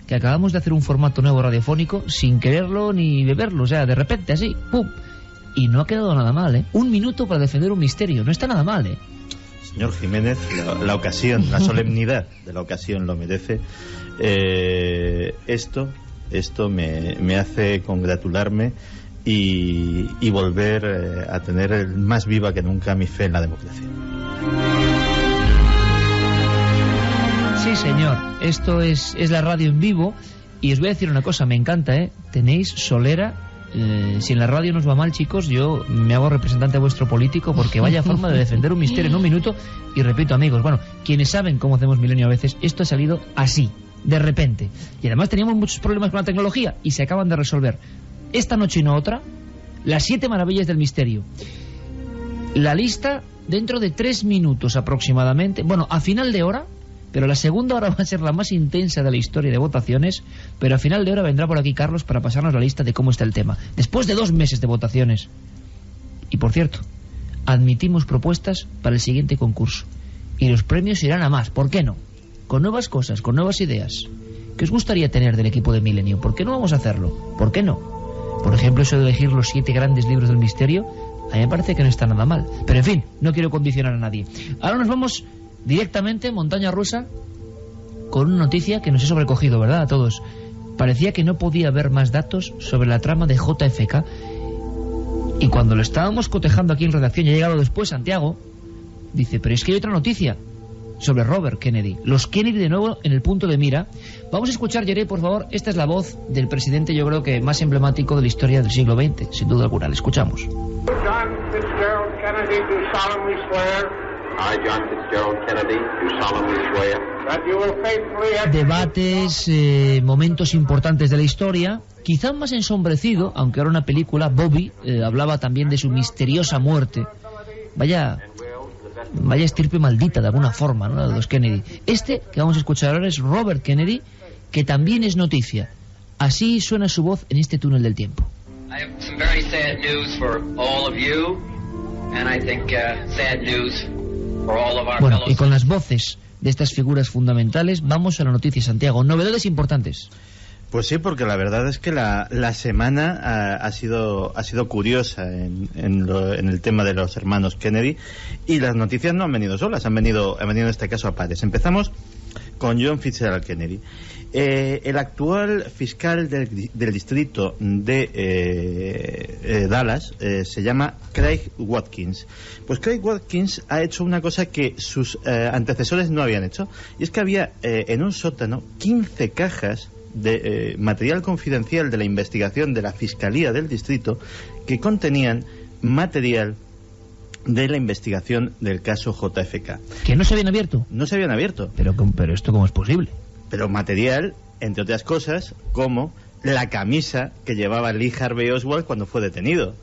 que acabamos de hacer un formato nuevo radiofónico sin quererlo ni beberlo, o sea, de repente así, ¡pum! Y no ha quedado nada mal, ¿eh? 1 minuto para defender un misterio, no está nada mal, ¿eh? Señor Jiménez, la ocasión, la solemnidad de la ocasión lo merece. Esto me hace congratularme y volver a tener más viva que nunca mi fe en la democracia. Sí, señor, esto es la radio en vivo. Y os voy a decir una cosa, me encanta, ¿eh? Tenéis solera. Si en la radio nos va mal, chicos, yo me hago representante vuestro político, porque vaya forma de defender un misterio en 1 minuto. Y repito, amigos, bueno, quienes saben cómo hacemos Milenio a veces, esto ha salido así, de repente. Y además teníamos muchos problemas con la tecnología y se acaban de resolver. Esta noche y no otra, las 7 maravillas del misterio. La lista dentro de 3 minutos aproximadamente, bueno, a final de hora. Pero la segunda hora va a ser la más intensa de la historia de votaciones. Pero a final de hora vendrá por aquí Carlos para pasarnos la lista de cómo está el tema, después de 2 meses de votaciones. Y por cierto, admitimos propuestas para el siguiente concurso. Y los premios irán a más, ¿por qué no? Con nuevas cosas, con nuevas ideas. ¿Qué os gustaría tener del equipo de Milenio? ¿Por qué no vamos a hacerlo? ¿Por qué no? Por ejemplo, eso de elegir los 7 grandes libros del misterio, a mí me parece que no está nada mal. Pero en fin, no quiero condicionar a nadie. Ahora nos vamos directamente, montaña rusa, con una noticia que nos ha sobrecogido, ¿verdad? A todos. Parecía que no podía haber más datos sobre la trama de JFK. Y cuando lo estábamos cotejando aquí en redacción, y ha llegado después Santiago, dice, pero es que hay otra noticia sobre Robert Kennedy. Los Kennedy de nuevo en el punto de mira. Vamos a escuchar, Jerry, por favor. Esta es la voz del presidente, yo creo que más emblemático de la historia del siglo XX, sin duda alguna. Le escuchamos. John Fitzgerald Kennedy, do solemnly swear. I, John Fitzgerald Kennedy, do solemnly swear that you will faithfully debates, momentos importantes de la historia, quizá más ensombrecido, aunque ahora una película, Bobby, hablaba también de su misteriosa muerte. Vaya estirpe maldita de alguna forma, ¿no? De los Kennedy. Este que vamos a escuchar ahora es Robert Kennedy, que también es noticia. Así suena su voz en este túnel del tiempo. I have some very sad news for all of you, and I think sad news for all of our Bueno, fellow... y con las voces de estas figuras fundamentales vamos a la noticia, Santiago. Novedades importantes. Pues sí, porque la verdad es que la semana ha sido curiosa en el tema de los hermanos Kennedy, y las noticias no han venido solas, han venido en este caso a pares. Empezamos con John Fitzgerald Kennedy. El actual fiscal del distrito de Dallas se llama Craig Watkins. Pues Craig Watkins ha hecho una cosa que sus antecesores no habían hecho, y es que había en un sótano 15 cajas de material confidencial de la investigación de la Fiscalía del Distrito que contenían material de la investigación del caso JFK. ¿Que no se habían abierto? No se habían abierto. Pero ¿esto cómo es posible? Pero material, entre otras cosas, como la camisa que llevaba Lee Harvey Oswald cuando fue detenido,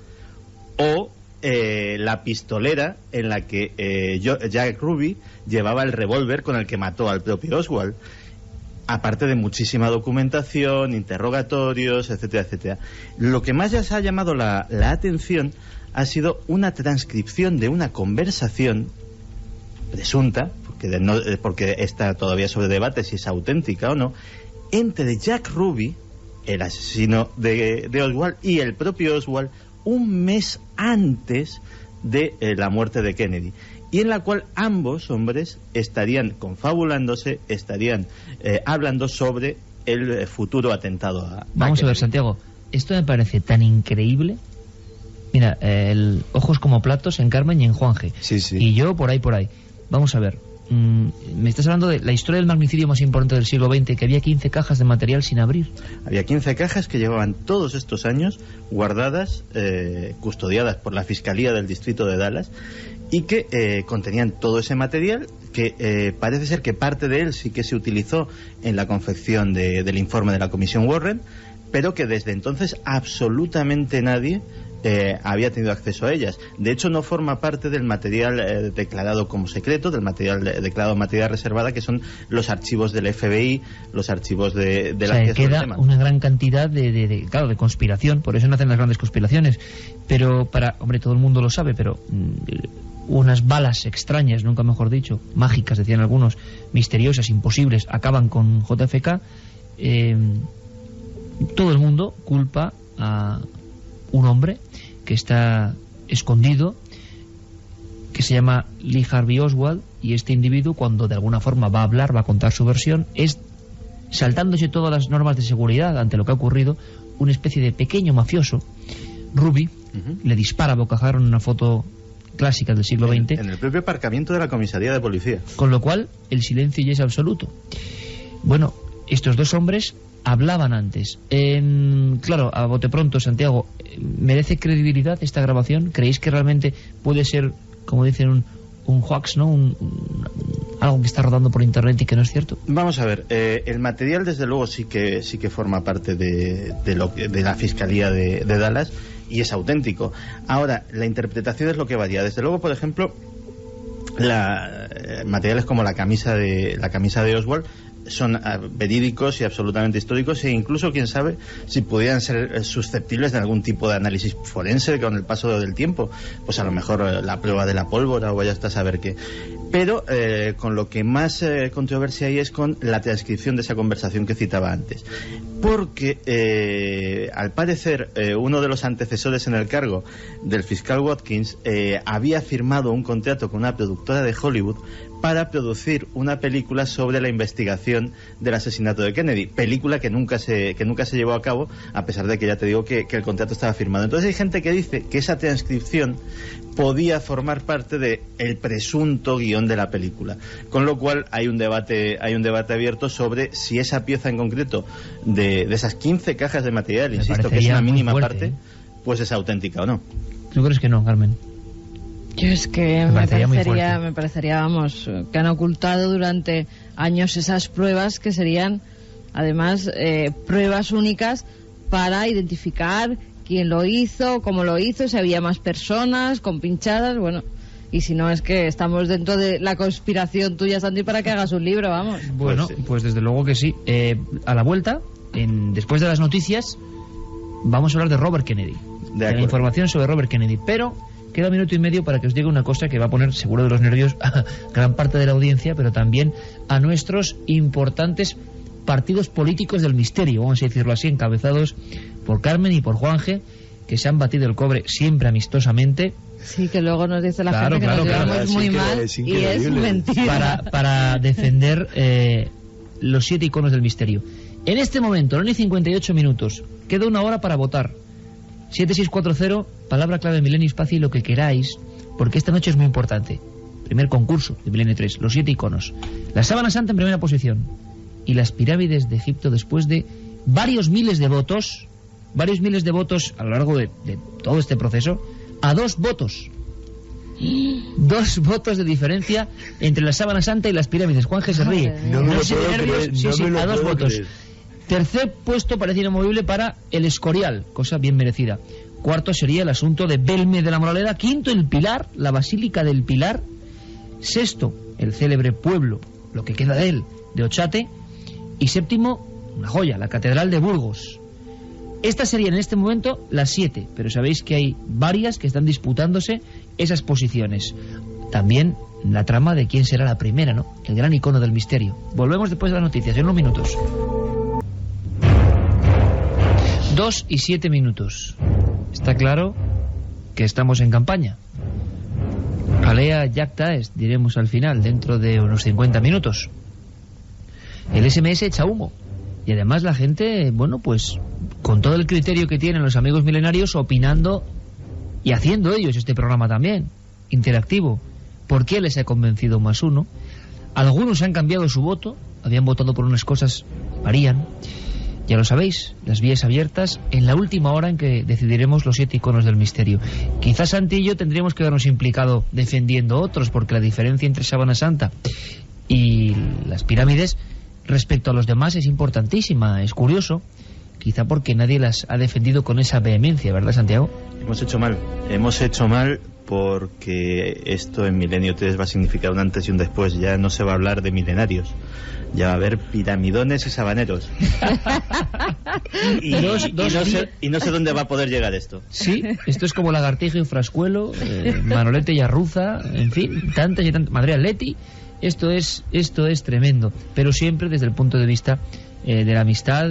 o la pistolera en la que Jack Ruby llevaba el revólver con el que mató al propio Oswald. Aparte de muchísima documentación, interrogatorios, etcétera, etcétera. Lo que más ya se ha llamado la atención ha sido una transcripción de una conversación presunta, porque está todavía sobre debate si es auténtica o no, entre Jack Ruby, el asesino de Oswald, y el propio Oswald, un mes antes de la muerte de Kennedy, y en la cual ambos hombres estarían confabulándose, estarían hablando sobre el futuro atentado a Vamos a ver, Santiago, esto me parece tan increíble. Mira, ojos como platos en Carmen y en Juanje. Sí, sí. Y yo por ahí. Vamos a ver. Me estás hablando de la historia del magnicidio más importante del siglo XX, que había 15 cajas de material sin abrir. Había 15 cajas que llevaban todos estos años guardadas, custodiadas por la Fiscalía del Distrito de Dallas, y que contenían todo ese material que parece ser que parte de él sí que se utilizó en la confección del informe de la Comisión Warren, pero que desde entonces absolutamente nadie había tenido acceso a ellas. De hecho, no forma parte del material declarado como secreto, del material declarado materia reservada, que son los archivos del FBI, los archivos de la CIA. Queda una gran cantidad de conspiración, por eso nacen las grandes conspiraciones. Pero hombre, todo el mundo lo sabe, pero unas balas extrañas, nunca mejor dicho, mágicas, decían algunos, misteriosas, imposibles, acaban con JFK. Todo el mundo culpa a un hombre que está escondido, que se llama Lee Harvey Oswald, y este individuo, cuando de alguna forma va a hablar, va a contar su versión, es, saltándose todas las normas de seguridad ante lo que ha ocurrido, una especie de pequeño mafioso, Ruby, le dispara a bocajarro en una foto clásica del siglo XX. En el propio aparcamiento de la comisaría de policía. Con lo cual, el silencio ya es absoluto. Bueno, estos dos hombres hablaban antes. Claro, a bote pronto, Santiago, ¿merece credibilidad esta grabación? ¿Creéis que realmente puede ser, como dicen, un hoax, ¿no? Algo que está rodando por internet y que no es cierto? Vamos a ver, el material desde luego sí que forma parte de la Fiscalía de Dallas y es auténtico. Ahora, la interpretación es lo que varía. Desde luego, por ejemplo, materiales como la camisa de Oswald son verídicos y absolutamente históricos, e incluso, quién sabe, si pudieran ser susceptibles de algún tipo de análisis forense con el paso del tiempo, pues a lo mejor la prueba de la pólvora o vaya hasta a saber qué. Pero con lo que más controversia hay es con la transcripción de esa conversación que citaba antes, porque al parecer uno de los antecesores en el cargo del fiscal Watkins había firmado un contrato con una productora de Hollywood para producir una película sobre la investigación del asesinato de Kennedy, película que nunca se llevó a cabo, a pesar de que ya te digo que el contrato estaba firmado. Entonces hay gente que dice que esa transcripción podía formar parte de el presunto guión de la película, con lo cual hay un debate abierto sobre si esa pieza en concreto de esas 15 cajas de material, insisto, que es una mínima parte, pues es auténtica o no. ¿Tú crees que no, Carmen? Yo es que me parecería, vamos, que han ocultado durante años esas pruebas que serían, además, pruebas únicas para identificar quién lo hizo, cómo lo hizo, si había más personas con pinchadas, bueno, y si no es que estamos dentro de la conspiración tuya, Santi, para que hagas un libro, vamos. Bueno, pues desde luego que sí. A la vuelta, después de las noticias, vamos a hablar de Robert Kennedy, de la información sobre Robert Kennedy, pero queda un minuto y medio para que os diga una cosa que va a poner seguro de los nervios a gran parte de la audiencia, pero también a nuestros importantes partidos políticos del misterio, vamos a decirlo así, encabezados por Carmen y por Juanje, que se han batido el cobre siempre amistosamente. Sí, que luego nos dice la gente que nos llevamos muy mal, y es mentira. Para defender los 7 iconos del misterio. En este momento, 1 y 58 minutos, queda una hora para votar. 7640, palabra clave Milenio Espacio y lo que queráis, porque esta noche es muy importante. Primer concurso de Milenio 3, los 7 iconos. La sábana santa en primera posición y las pirámides de Egipto después de varios miles de votos a lo largo de todo este proceso, a 2 votos. 2 votos de diferencia entre la sábana santa y las pirámides. Juanje se ríe. No sé de nervios, a 2 votos. Tercer puesto parece inamovible para el Escorial, cosa bien merecida. Cuarto sería el asunto de Belme de la Moraleda. Quinto, el Pilar, la Basílica del Pilar. Sexto, el célebre pueblo, lo que queda de él, de Ochate. Y séptimo, una joya, la Catedral de Burgos. Estas serían en este momento las 7, pero sabéis que hay varias que están disputándose esas posiciones. También la trama de quién será la primera, ¿no? El gran icono del misterio. Volvemos después de las noticias, en unos minutos. 2 y 7 minutos. Está claro que estamos en campaña. Alea Yacta es, diremos al final, dentro de unos 50 minutos. El SMS echa humo. Y además la gente, bueno, pues con todo el criterio que tienen los amigos milenarios, opinando y haciendo ellos este programa también, interactivo. ¿Por qué les ha convencido más uno? Algunos han cambiado su voto, habían votado por unas cosas, varían. Ya lo sabéis, las vías abiertas en la última hora en que decidiremos los 7 iconos del misterio. Quizás Santi y yo tendríamos que habernos implicado defendiendo otros, porque la diferencia entre Sábana Santa y las pirámides respecto a los demás es importantísima. Es curioso quizá porque nadie las ha defendido con esa vehemencia, ¿verdad, Santiago? Hemos hecho mal porque esto en Milenio 3 va a significar un antes y un después. Ya no se va a hablar de milenarios, ya va a haber piramidones y sabaneros. y no sé dónde va a poder llegar esto. Sí, esto es como Lagartijo y Frascuelo, Manolete y Arruza, en fin, tantas y tantas, Madrid Atleti. Esto es tremendo, pero siempre desde el punto de vista de la amistad,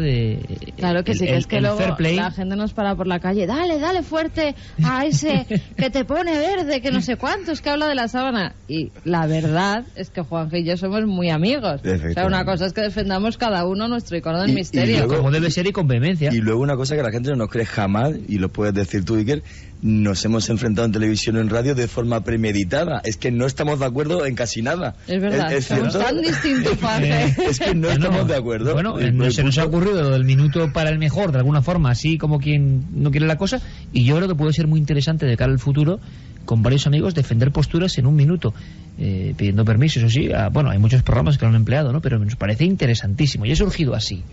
claro que sí, que es que luego fair play. La gente nos para por la calle, dale fuerte a ese que te pone verde, que no sé cuántos, que habla de la sábana. Y la verdad es que Juanje y yo somos muy amigos. O sea, una cosa es que defendamos cada uno nuestro icono del misterio. Y luego, como debe ser y con vehemencia. Y luego una cosa que la gente no nos cree jamás, y lo puedes decir tú, Iker, nos hemos enfrentado en televisión o en radio de forma premeditada. Es que no estamos de acuerdo en casi nada. Es verdad, somos tan distintos, Juanje. Es que no estamos de acuerdo. Bueno, se nos ha ocurrido lo del minuto para el mejor, de alguna forma, así como quien no quiere la cosa, y yo creo que puede ser muy interesante de cara al futuro, con varios amigos, defender posturas en un minuto, pidiendo permiso, eso sí. Bueno, hay muchos programas que lo han empleado, ¿no? Pero nos parece interesantísimo, y ha surgido así.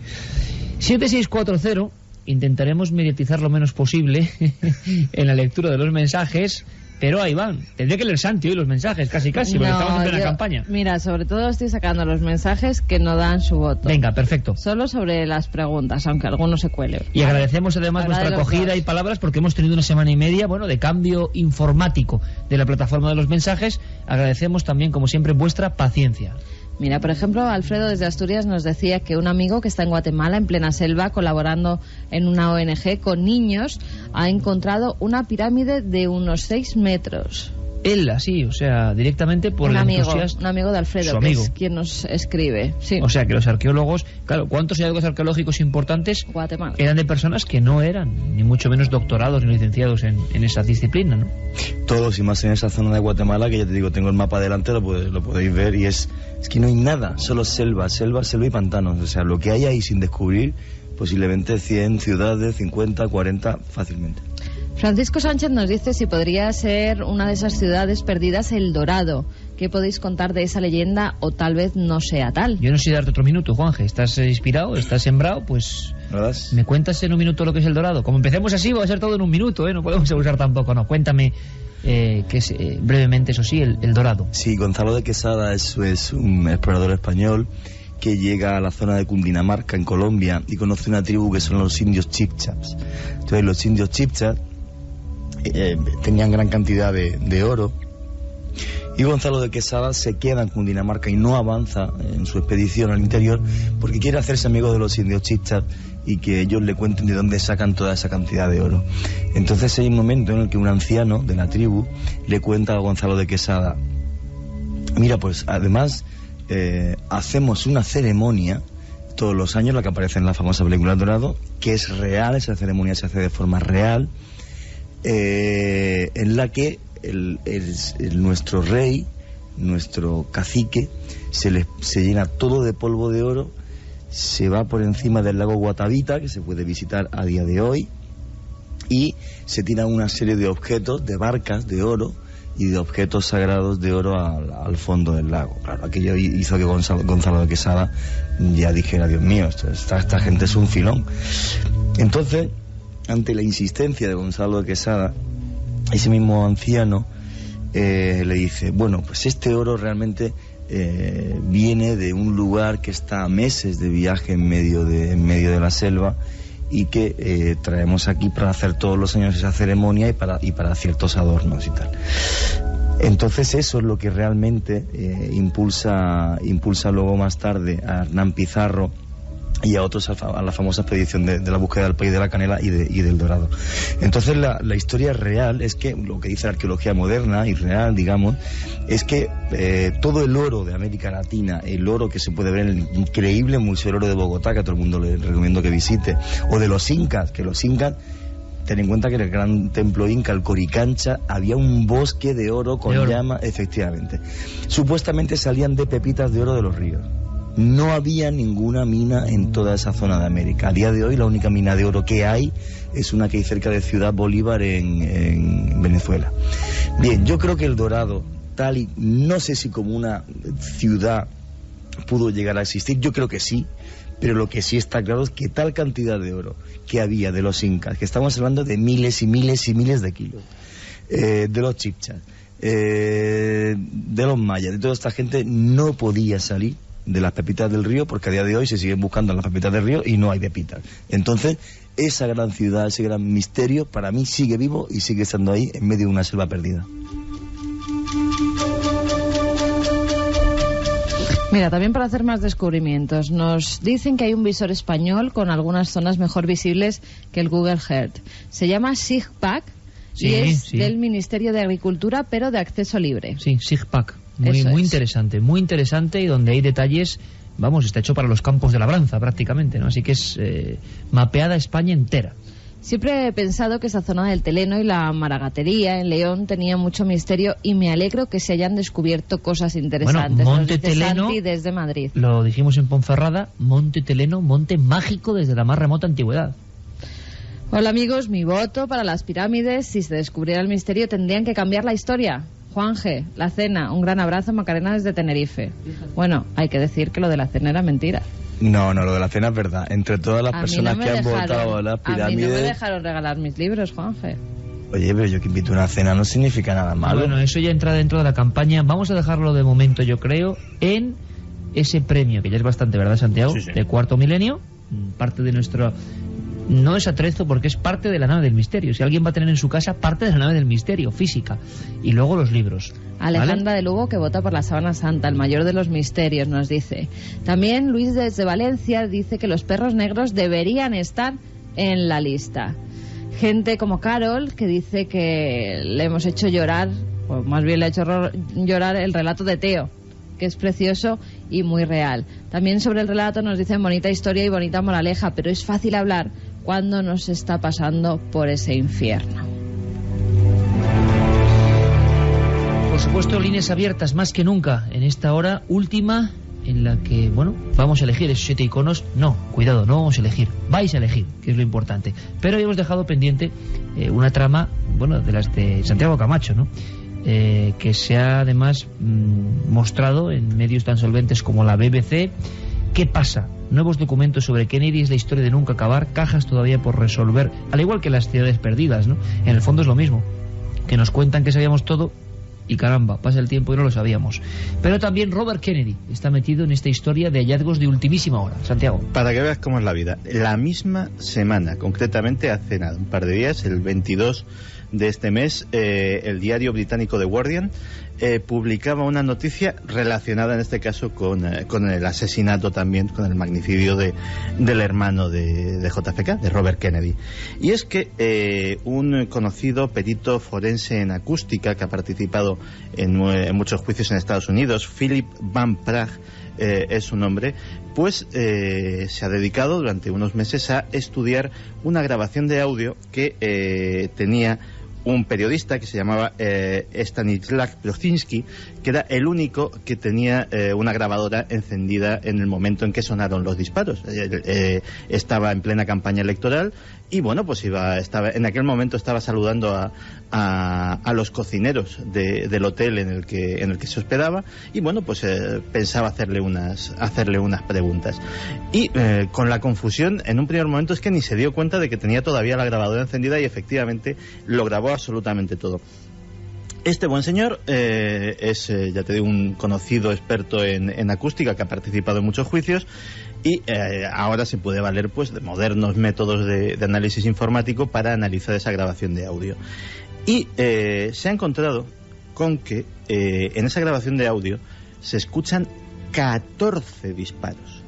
7640, intentaremos mediatizar lo menos posible en la lectura de los mensajes, pero ahí van. Tendría que leer Santi hoy los mensajes, casi, porque estamos en plena campaña. Mira, sobre todo estoy sacando los mensajes que no dan su voto. Venga, perfecto. Solo sobre las preguntas, aunque alguno se cuele. Y agradecemos además vuestra acogida y palabras, porque hemos tenido una semana y media, de cambio informático de la plataforma de los mensajes. Agradecemos también, como siempre, vuestra paciencia. Mira, por ejemplo, Alfredo desde Asturias nos decía que un amigo que está en Guatemala, en plena selva, colaborando en una ONG con niños, ha encontrado una pirámide de unos 6 metros. Él, así, o sea, directamente por el entusiasmo. Un amigo de Alfredo, que es quien nos escribe. Sí. O sea, que los arqueólogos, claro, ¿cuántos hallazgos arqueológicos importantes Guatemala eran de personas que no eran, ni mucho menos doctorados ni licenciados en esa disciplina, ¿no? Todos, y más en esa zona de Guatemala, que ya te digo, tengo el mapa delante, lo podéis ver, y es que no hay nada, solo selva y pantanos. O sea, lo que hay ahí sin descubrir, posiblemente 100 ciudades, 50, 40, fácilmente. Francisco Sánchez nos dice si podría ser una de esas ciudades perdidas El Dorado. ¿Qué podéis contar de esa leyenda, o tal vez no sea tal? Yo no sé darte otro minuto, Juanje. ¿Estás inspirado? ¿Estás sembrado? Pues me cuentas en un minuto lo que es El Dorado. Como empecemos así, va a ser todo en un minuto, ¿eh? No podemos abusar tampoco, no. Cuéntame, que es brevemente, eso sí, el Dorado. Sí, Gonzalo de Quesada es un explorador español que llega a la zona de Cundinamarca, en Colombia, y conoce una tribu que son los indios chipchas. Entonces, los indios chipchas tenían gran cantidad de oro, y Gonzalo de Quesada se queda en Cundinamarca y no avanza en su expedición al interior porque quiere hacerse amigo de los indios chipchas y que ellos le cuenten de dónde sacan toda esa cantidad de oro. Entonces hay un momento en el que un anciano de la tribu le cuenta a Gonzalo de Quesada: mira, pues además hacemos una ceremonia todos los años, la que aparece en la famosa película El Dorado, que es real, esa ceremonia se hace de forma real, en la que nuestro rey, nuestro cacique, se llena todo de polvo de oro, se va por encima del lago Guatavita, que se puede visitar a día de hoy, y se tiran una serie de objetos, de barcas de oro y de objetos sagrados de oro al fondo del lago. Claro, aquello hizo que Gonzalo de Quesada ya dijera: Dios mío, esta gente es un filón. Entonces, ante la insistencia de Gonzalo de Quesada, ese mismo anciano le dice: bueno, pues este oro realmente viene de un lugar que está a meses de viaje en medio de la selva, y que traemos aquí para hacer todos los años esa ceremonia y para ciertos adornos y tal. Entonces eso es lo que realmente impulsa luego más tarde a Hernán Pizarro y a otros a la famosa expedición de la búsqueda del país de la canela y del dorado. Entonces la historia real es que, lo que dice la arqueología moderna y real, digamos, es que todo el oro de América Latina, el oro que se puede ver en el increíble Museo del Oro de Bogotá, que a todo el mundo le recomiendo que visite, o de los incas, ten en cuenta que en el gran templo inca, el Coricancha, había un bosque de oro con llama, efectivamente. Supuestamente salían de pepitas de oro de los ríos. No había ninguna mina en toda esa zona de América. A día de hoy la única mina de oro que hay es una que hay cerca de Ciudad Bolívar en Venezuela. Bien, yo creo que El Dorado, tal y no sé si como una ciudad pudo llegar a existir, yo creo que sí, Pero lo que sí está claro es que tal cantidad de oro que había de los incas, que estamos hablando de miles y miles y miles de kilos, de los chibchas, de los mayas, de toda esta gente, no podía salir de las pepitas del río, porque a día de hoy se siguen buscando las pepitas del río y no hay pepitas. Entonces, esa gran ciudad, ese gran misterio, para mí sigue vivo y sigue estando ahí en medio de una selva perdida. Mira, también para hacer más descubrimientos, nos dicen que hay un visor español con algunas zonas mejor visibles que el Google Earth. Se llama SIGPAC y es del Ministerio de Agricultura, pero de acceso libre. Sí, SIGPAC. Muy interesante, y donde hay detalles, vamos, está hecho para los campos de labranza prácticamente, ¿no? Así que es mapeada España entera. Siempre he pensado que esa zona del Teleno y la Maragatería en León tenía mucho misterio, y me alegro que se hayan descubierto cosas interesantes. Bueno, Monte Teleno, Santi desde Madrid. Lo dijimos en Ponferrada, Monte Teleno, monte mágico desde la más remota antigüedad. Hola amigos, mi voto para las pirámides. Si se descubriera el misterio tendrían que cambiar la historia. Juanje, la cena, un gran abrazo, Macarena desde Tenerife. Bueno, hay que decir que lo de la cena era mentira. No, lo de la cena es verdad. Entre todas las personas que han votado a las pirámides... A mí no me dejaron regalar mis libros, Juanje. Oye, pero yo que invito a una cena no significa nada malo. Bueno, eso ya entra dentro de la campaña. Vamos a dejarlo de momento, yo creo, en ese premio, que ya es bastante, ¿verdad, Santiago? Sí. De Cuarto Milenio, parte de nuestro... No es atrezo, porque es parte de la nave del misterio. Si alguien va a tener en su casa, parte de la nave del misterio, física. Y luego los libros. Alejandra de Lugo, que vota por la Sábana Santa, el mayor de los misterios, nos dice. También Luis desde Valencia dice que los perros negros deberían estar en la lista. Gente como Carol, que dice que le hemos hecho llorar, o más bien le ha hecho llorar el relato de Teo, que es precioso y muy real. También sobre el relato nos dicen bonita historia y bonita moraleja, pero es fácil hablar cuando nos está pasando por ese infierno. Por supuesto, líneas abiertas más que nunca en esta hora última en la que, bueno, vamos a elegir esos 7 iconos. No, cuidado, no vamos a elegir, vais a elegir, que es lo importante. Pero hemos dejado pendiente una trama, bueno, de las de Santiago Camacho, ¿no? Que se ha además mostrado en medios tan solventes como la BBC. ¿Qué pasa? Nuevos documentos sobre Kennedy, es la historia de nunca acabar, cajas todavía por resolver, al igual que las ciudades perdidas, ¿no? En el fondo es lo mismo, que nos cuentan que sabíamos todo y caramba, pasa el tiempo y no lo sabíamos. Pero también Robert Kennedy está metido en esta historia de hallazgos de ultimísima hora. Santiago. Para que veas cómo es la vida. La misma semana, concretamente hace nada, un par de días, el 22 de este mes, el diario británico The Guardian publicaba una noticia relacionada en este caso con el asesinato también, con el magnicidio del hermano de JFK, de Robert Kennedy. Y es que un conocido perito forense en acústica que ha participado en muchos juicios en Estados Unidos, Philip Van Praag, es su nombre, pues se ha dedicado durante unos meses a estudiar una grabación de audio que tenía un periodista que se llamaba Stanislav Brozinski, que era el único que tenía una grabadora encendida en el momento en que sonaron los disparos. Estaba en plena campaña electoral y bueno, pues en aquel momento estaba saludando a los cocineros del hotel en el que se hospedaba y bueno, pues pensaba hacerle unas preguntas. Y con la confusión, en un primer momento es que ni se dio cuenta de que tenía todavía la grabadora encendida y efectivamente lo grabó absolutamente todo. Este buen señor es, ya te digo, un conocido experto en acústica que ha participado en muchos juicios y ahora se puede valer pues de modernos métodos de análisis informático para analizar esa grabación de audio. Y se ha encontrado con que en esa grabación de audio se escuchan 14 disparos.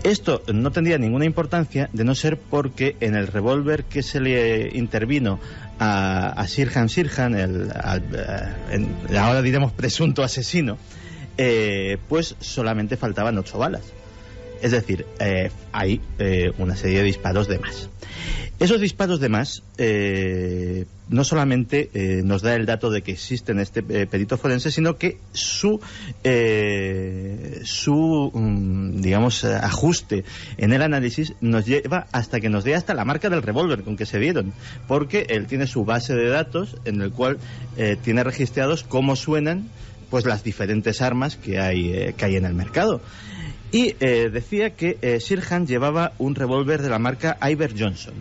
Esto no tendría ninguna importancia de no ser porque en el revólver que se le intervino a Sirhan Sirhan, ahora diremos presunto asesino, pues solamente faltaban 8 balas. Es decir, hay una serie de disparos de más. Esos disparos de más no solamente nos da el dato de que existe en este perito forense, sino que su digamos, ajuste en el análisis nos lleva hasta que nos dé hasta la marca del revólver con que se dieron, porque él tiene su base de datos en el cual tiene registrados cómo suenan pues las diferentes armas que hay en el mercado. y decía que Sirhan llevaba un revólver de la marca Iver Johnson,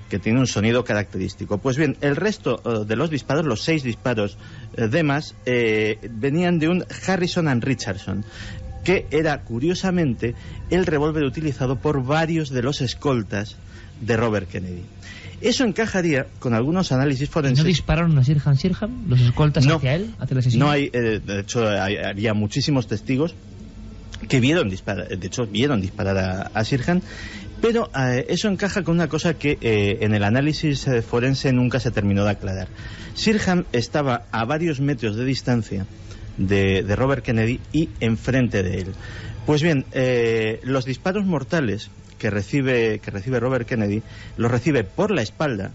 que tiene un sonido característico. Pues bien, el resto de los disparos, los 6 disparos de más, venían de un Harrison & Richardson, que era, curiosamente, el revólver utilizado por varios de los escoltas de Robert Kennedy. Eso encajaría con algunos análisis forenses. ¿No dispararon a Sirhan, los escoltas hacia él, hacia el asesino? No hay, de hecho, había muchísimos testigos que vieron disparar a Sirhan, pero eso encaja con una cosa que en el análisis forense nunca se terminó de aclarar. Sirhan estaba a varios metros de distancia de Robert Kennedy y enfrente de él. Pues bien, los disparos mortales que recibe Robert Kennedy los recibe por la espalda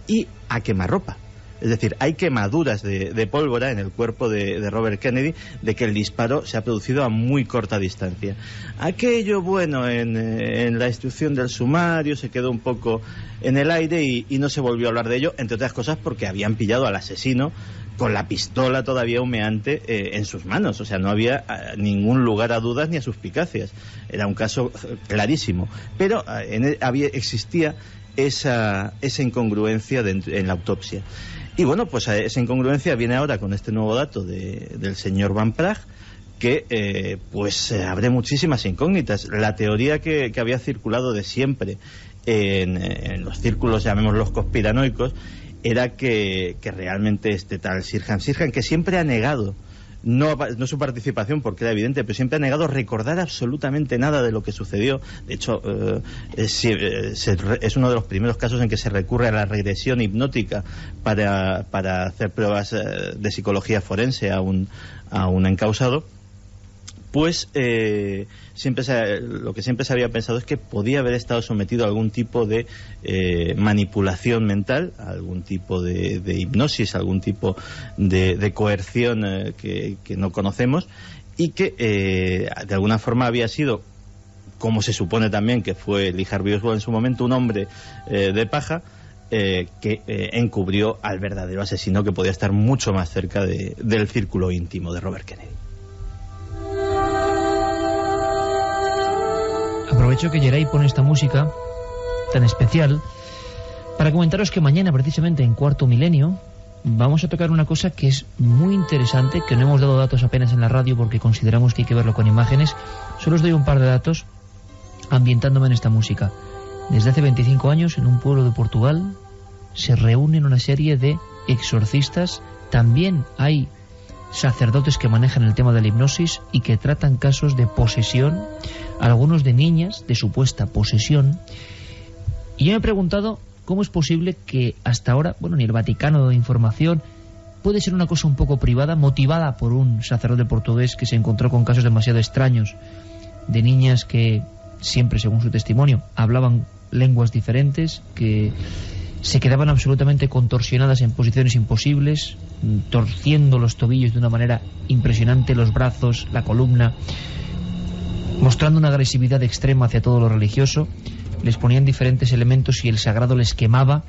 y a quemarropa. Es decir, hay quemaduras de pólvora en el cuerpo de Robert Kennedy de que el disparo se ha producido a muy corta distancia. Aquello, bueno, en la instrucción del sumario se quedó un poco en el aire y no se volvió a hablar de ello, entre otras cosas porque habían pillado al asesino con la pistola todavía humeante en sus manos. O sea, no había ningún lugar a dudas ni a suspicacias. Era un caso clarísimo. Pero existía esa incongruencia en la autopsia. Y bueno, pues esa incongruencia viene ahora con este nuevo dato del señor Van Praag, que pues abre muchísimas incógnitas. La teoría que había circulado de siempre en los círculos, llamémoslos conspiranoicos, era que realmente este tal Sirhan, que siempre ha negado, no su participación porque era evidente, pero siempre ha negado recordar absolutamente nada de lo que sucedió. De hecho, es uno de los primeros casos en que se recurre a la regresión hipnótica para hacer pruebas de psicología forense a un encausado. Pues lo que siempre se había pensado es que podía haber estado sometido a algún tipo de manipulación mental, a algún tipo de hipnosis, a algún tipo de coerción que no conocemos, y que de alguna forma había sido, como se supone también que fue Lee Harvey Oswald en su momento, un hombre de paja que encubrió al verdadero asesino, que podía estar mucho más cerca del círculo íntimo de Robert Kennedy. Aprovecho que Geray pone esta música tan especial para comentaros que mañana, precisamente en Cuarto Milenio, vamos a tocar una cosa que es muy interesante, que no hemos dado datos apenas en la radio porque consideramos que hay que verlo con imágenes. Solo os doy un par de datos ambientándome en esta música. Desde hace 25 años, en un pueblo de Portugal, se reúnen una serie de exorcistas. También hay sacerdotes que manejan el tema de la hipnosis y que tratan casos de posesión, algunos de niñas, de supuesta posesión. Y yo me he preguntado cómo es posible que hasta ahora, bueno, ni el Vaticano de información, puede ser una cosa un poco privada, motivada por un sacerdote portugués que se encontró con casos demasiado extraños de niñas que siempre, según su testimonio, hablaban lenguas diferentes, que se quedaban absolutamente contorsionadas en posiciones imposibles, torciendo los tobillos de una manera impresionante, los brazos, la columna, mostrando una agresividad extrema hacia todo lo religioso. Les ponían diferentes elementos y el sagrado les quemaba.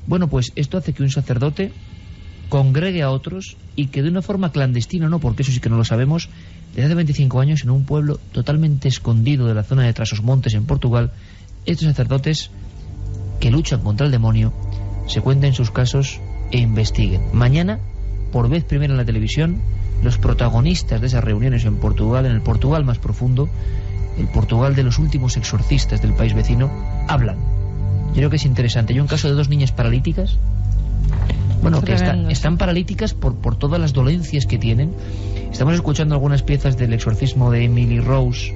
Bueno, pues esto hace que un sacerdote congregue a otros y que de una forma clandestina, no, porque eso sí que no lo sabemos, desde hace 25 años, en un pueblo totalmente escondido de la zona de Trás-os-Montes en Portugal, estos sacerdotes que luchan contra el demonio se cuenten sus casos e investiguen. Mañana, por vez primera en la televisión, los protagonistas de esas reuniones en Portugal, en el Portugal más profundo, el Portugal de los últimos exorcistas del país vecino, hablan. Yo creo que es interesante. Hay un caso de 2 niñas paralíticas, bueno, que están paralíticas por todas las dolencias que tienen. Estamos escuchando algunas piezas del exorcismo de Emily Rose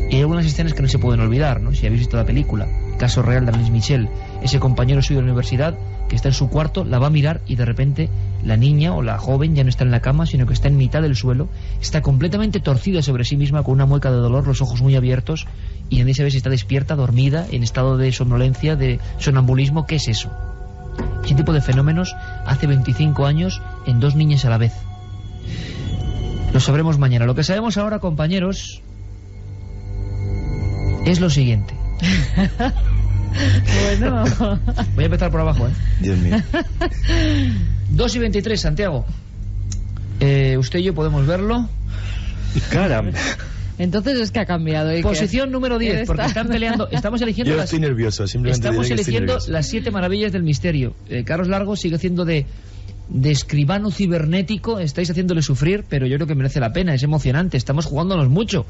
y hay algunas escenas que no se pueden olvidar, ¿no? Si habéis visto la película, caso real de Annelies Michel, ese compañero suyo de la universidad que está en su cuarto, la va a mirar y de repente la niña o la joven ya no está en la cama, sino que está en mitad del suelo, está completamente torcida sobre sí misma, con una mueca de dolor, los ojos muy abiertos, y nadie sabe si está despierta, dormida, en estado de somnolencia, de sonambulismo. ¿Qué es eso? Ese tipo de fenómenos hace 25 años en 2 niñas a la vez. Lo sabremos mañana. Lo que sabemos ahora, compañeros, es lo siguiente. Bueno, voy a empezar por abajo, Dios mío. 2:23, Santiago. Usted y yo podemos verlo. Caramba. Entonces es que ha cambiado. Iker. Posición número 10, porque están peleando. Estamos eligiendo Yo estoy nervioso, simplemente estamos diré que estoy eligiendo nervioso. las 7 maravillas del misterio. Carlos Largo sigue haciendo de escribano cibernético. Estáis haciéndole sufrir, pero yo creo que merece la pena. Es emocionante, estamos jugándonos mucho.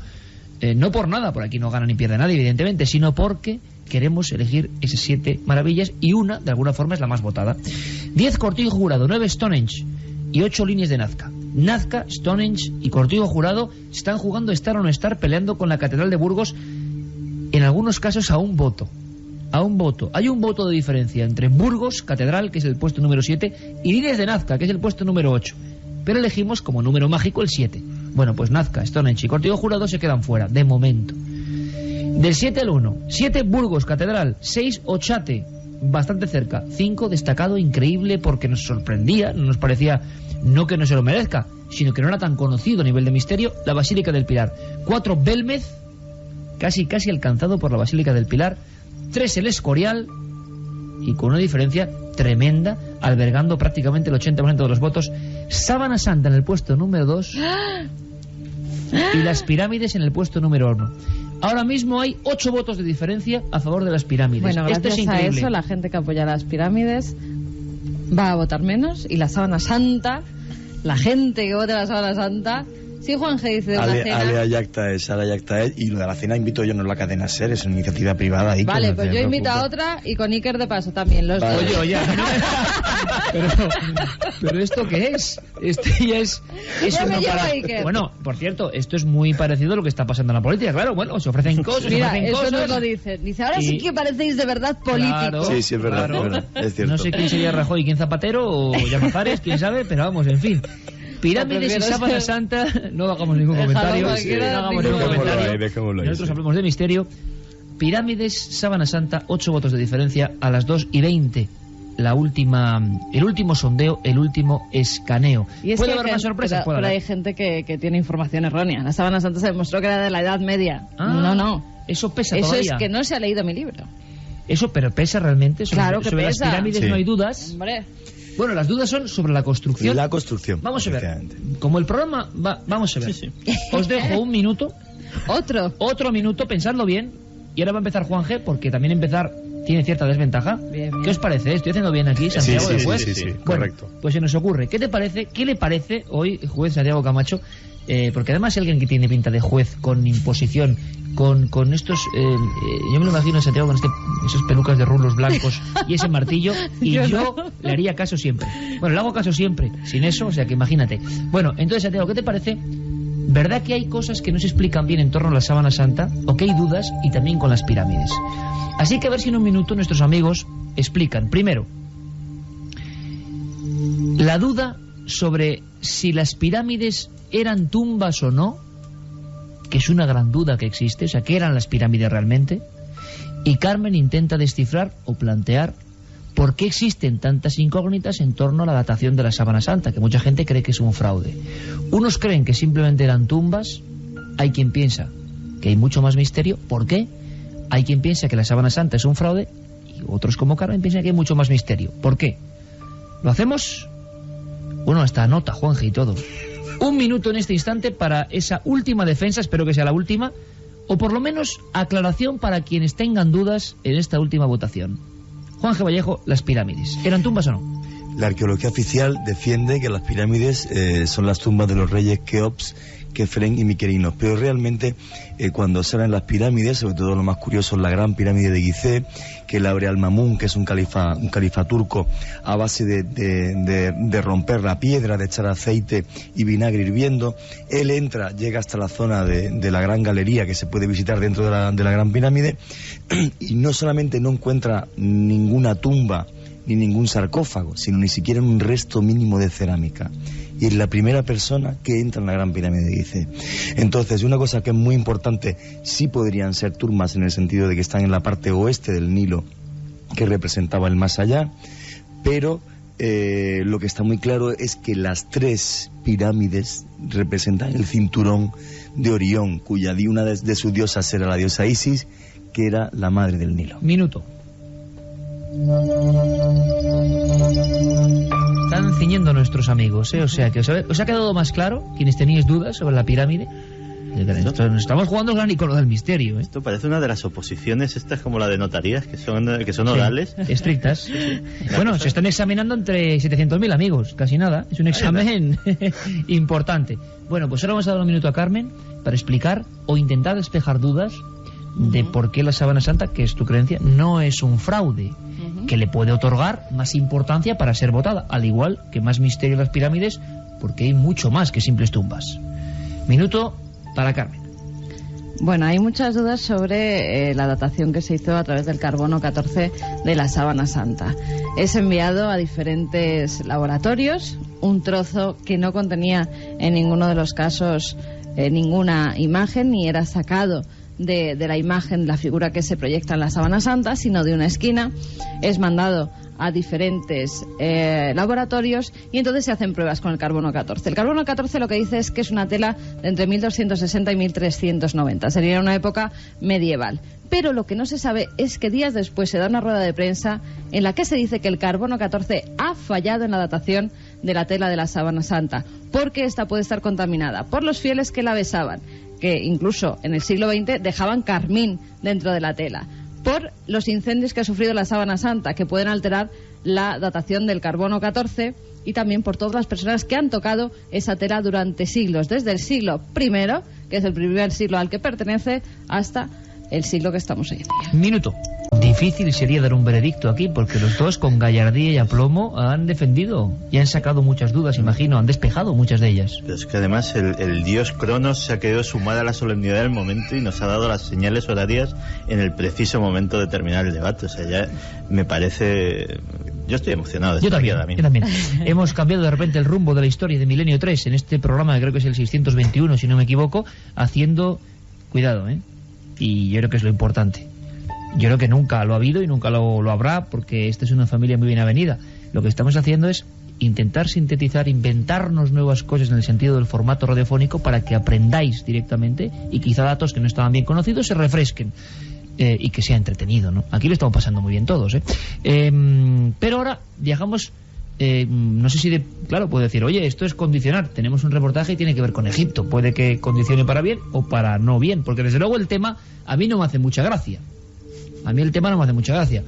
No por nada, por aquí no gana ni pierde nadie, evidentemente, sino porque queremos elegir esas 7 maravillas y una, de alguna forma, es la más votada. 10 Cortijo Jurado, 9 Stonehenge y 8 líneas de Nazca. Nazca, Stonehenge y Cortijo Jurado están jugando estar o no estar, peleando con la Catedral de Burgos, en algunos casos a un voto. A un voto. Hay un voto de diferencia entre Burgos, Catedral, que es el puesto número 7, y líneas de Nazca, que es el puesto número 8. Pero elegimos como número mágico el 7. Bueno, pues Nazca, Stonehenge y Cortijo Jurado se quedan fuera, de momento. Del 7 al 1, 7 Burgos, Catedral, 6 Ochate, bastante cerca, 5 destacado, increíble, porque nos sorprendía, no nos parecía, no que no se lo merezca, sino que no era tan conocido a nivel de misterio, la Basílica del Pilar. 4 Belmez, casi alcanzado por la Basílica del Pilar. 3 el Escorial, y con una diferencia tremenda, albergando prácticamente el 80% de los votos. Sábana Santa en el puesto número 2 y las pirámides en el puesto número 1. Ahora mismo hay 8 votos de diferencia a favor de las pirámides. Bueno, Esto gracias es a increíble. eso la gente que apoya las pirámides va a votar menos, y la Sábana Santa, la gente que vota la Sábana Santa, si Juanje dice de una cena... Ale Yacta es, y lo de la cena invito yo, no es la cadena SER, es una iniciativa privada. Ahí Vale, pues yo invito a otra y con Iker de paso también, los dos. Oye, pero ¿esto qué es? Esto ya es Ya me uno llevo para... a Iker. Bueno, por cierto, esto es muy parecido a lo que está pasando en la política. Claro, bueno, se ofrecen cosas, Mira, se ofrecen eso cosas. nos lo dicen. Dice, ahora Y- sí que parecéis de verdad políticos. Sí, es verdad, Claro. es verdad, es cierto. No sé quién sería Rajoy y quién Zapatero o Llamazares, quién sabe, pero vamos, en fin. Pirámides y prefiero Sábana ser- Santa, no hagamos ningún Déjalo comentario. cualquiera, No hagamos ningún ningún comentario. dejémoslo ahí, Nosotros sí. hablamos de misterio. Pirámides, Sábana Santa, 8 votos de diferencia a las 2:20. El último sondeo, el último escaneo. Y es ¿Puede que haber hay más gente- sorpresas? pero, Puede pero haber. hay gente que tiene información errónea. La Sábana Santa se demostró que era de la Edad Media. Ah, No. Eso pesa Eso todavía. es que no se ha leído mi libro. Eso, pero pesa realmente. Claro que sobre pesa. las pirámides Sí. no hay dudas. Hombre, Bueno, las dudas son sobre la construcción. La construcción. Vamos a ver. efectivamente. Como el programa va, vamos a ver. Os dejo un minuto, otro minuto, pensadlo bien. Y ahora va a empezar Juan G, porque también empezar tiene cierta desventaja. Bien. ¿Qué os parece? ¿Estoy haciendo bien aquí, Santiago, Sí, el sí, juez? sí, Bueno, correcto. pues se nos ocurre. ¿Qué te parece? ¿Qué le parece hoy, juez Santiago Camacho? Porque además es alguien que tiene pinta de juez, con imposición, con estos... yo me lo imagino a Santiago con esas pelucas de rulos blancos y ese martillo, y yo le haría caso siempre. Bueno, le hago caso siempre, sin eso, o sea que imagínate. Bueno, entonces, Santiago, ¿qué te parece? ¿Verdad que hay cosas que no se explican bien en torno a la Sábana Santa? ¿O que hay dudas? Y también con las pirámides. Así que a ver si en un minuto nuestros amigos explican. Primero, la duda sobre si las pirámides eran tumbas o no, que es una gran duda que existe, o sea, ¿qué eran las pirámides realmente? Y Carmen intenta descifrar o plantear por qué existen tantas incógnitas en torno a la datación de la Sábana Santa, que mucha gente cree que es un fraude. Unos creen que simplemente eran tumbas, hay quien piensa que hay mucho más misterio. ¿Por qué? Hay quien piensa que la Sábana Santa es un fraude y otros, como Carmen, piensan que hay mucho más misterio. ¿Por qué? ¿Lo hacemos? Bueno, hasta anota, Juanje, y todo. Un minuto en este instante para esa última defensa, espero que sea la última, o por lo menos aclaración para quienes tengan dudas en esta última votación. Juanje Vallejo, las pirámides, ¿eran tumbas o no? La arqueología oficial defiende que las pirámides son las tumbas de los reyes Keops, Kefren y Miquerinos, pero realmente cuando se ven las pirámides, sobre todo lo más curioso es la gran pirámide de Gizeh, que la abre Al-Mamun, que es un califa turco, a base de romper la piedra, de echar aceite y vinagre hirviendo. Él entra, llega hasta la zona de la gran galería que se puede visitar dentro de la gran pirámide, y no solamente no encuentra ninguna tumba ni ningún sarcófago, sino ni siquiera un resto mínimo de cerámica. Y es la primera persona que entra en la gran pirámide de Gizeh. Entonces, una cosa que es muy importante, sí podrían ser tumbas en el sentido de que están en la parte oeste del Nilo, que representaba el más allá, pero lo que está muy claro es que las 3 pirámides representan el cinturón de Orión, cuya una de sus diosas era la diosa Isis, que era la madre del Nilo. Minuto. Están ciñendo nuestros amigos, ¿eh? O sea que os ha quedado más claro, quienes teníais dudas sobre la pirámide. Nos estamos jugando el gran icono del misterio, ¿eh? Esto parece una de las oposiciones estas como la de notarías, que son orales. Sí, estrictas. Bueno, se están examinando entre 700.000 amigos, casi nada. Es un examen importante. Bueno, pues ahora vamos a dar un minuto a Carmen para explicar o intentar despejar dudas de por qué la sábana santa, que es tu creencia, no es un fraude, que le puede otorgar más importancia para ser votada, al igual que más misterio en las pirámides, porque hay mucho más que simples tumbas. Minuto para Carmen. Bueno, hay muchas dudas sobre la datación que se hizo a través del carbono 14 de la sábana santa. Es enviado a diferentes laboratorios, un trozo que no contenía en ninguno de los casos ninguna imagen, ni era sacado de la imagen, la figura que se proyecta en la sábana santa, sino de una esquina. Es mandado a diferentes laboratorios y entonces se hacen pruebas con el carbono 14. El carbono 14 lo que dice es que es una tela de entre 1260 y 1390. Sería una época medieval. Pero lo que no se sabe es que días después se da una rueda de prensa en la que se dice que el carbono 14 ha fallado en la datación de la tela de la sábana santa, porque esta puede estar contaminada por los fieles que la besaban, que incluso en el siglo XX dejaban carmín dentro de la tela, por los incendios que ha sufrido la sábana santa, que pueden alterar la datación del carbono 14, y también por todas las personas que han tocado esa tela durante siglos, desde el siglo I, que es el primer siglo al que pertenece, hasta el siglo que estamos hoy en día. Minuto. Difícil sería dar un veredicto aquí, porque los dos con gallardía y aplomo han defendido y han sacado muchas dudas, imagino, han despejado muchas de ellas. Pero es que además el dios Cronos se ha querido sumar a la solemnidad del momento y nos ha dado las señales horarias en el preciso momento de terminar el debate. O sea, ya me parece... Yo estoy emocionado. Yo también. Hemos cambiado de repente el rumbo de la historia de Milenio 3 en este programa, que creo que es el 621, si no me equivoco, haciendo... Cuidado, ¿eh? Y yo creo que es lo importante. Yo creo que nunca lo ha habido y nunca lo habrá, porque esta es una familia muy bien avenida. Lo que estamos haciendo es intentar sintetizar, inventarnos nuevas cosas en el sentido del formato radiofónico para que aprendáis directamente y quizá datos que no estaban bien conocidos se refresquen y que sea entretenido, ¿no? Aquí lo estamos pasando muy bien todos, ¿eh? Pero ahora viajamos... no sé si claro, puedo decir, oye, esto es condicionar, tenemos un reportaje y tiene que ver con Egipto, puede que condicione para bien o para no bien, porque desde luego el tema a mí no me hace mucha gracia. A mí el tema no me hace mucha gracia.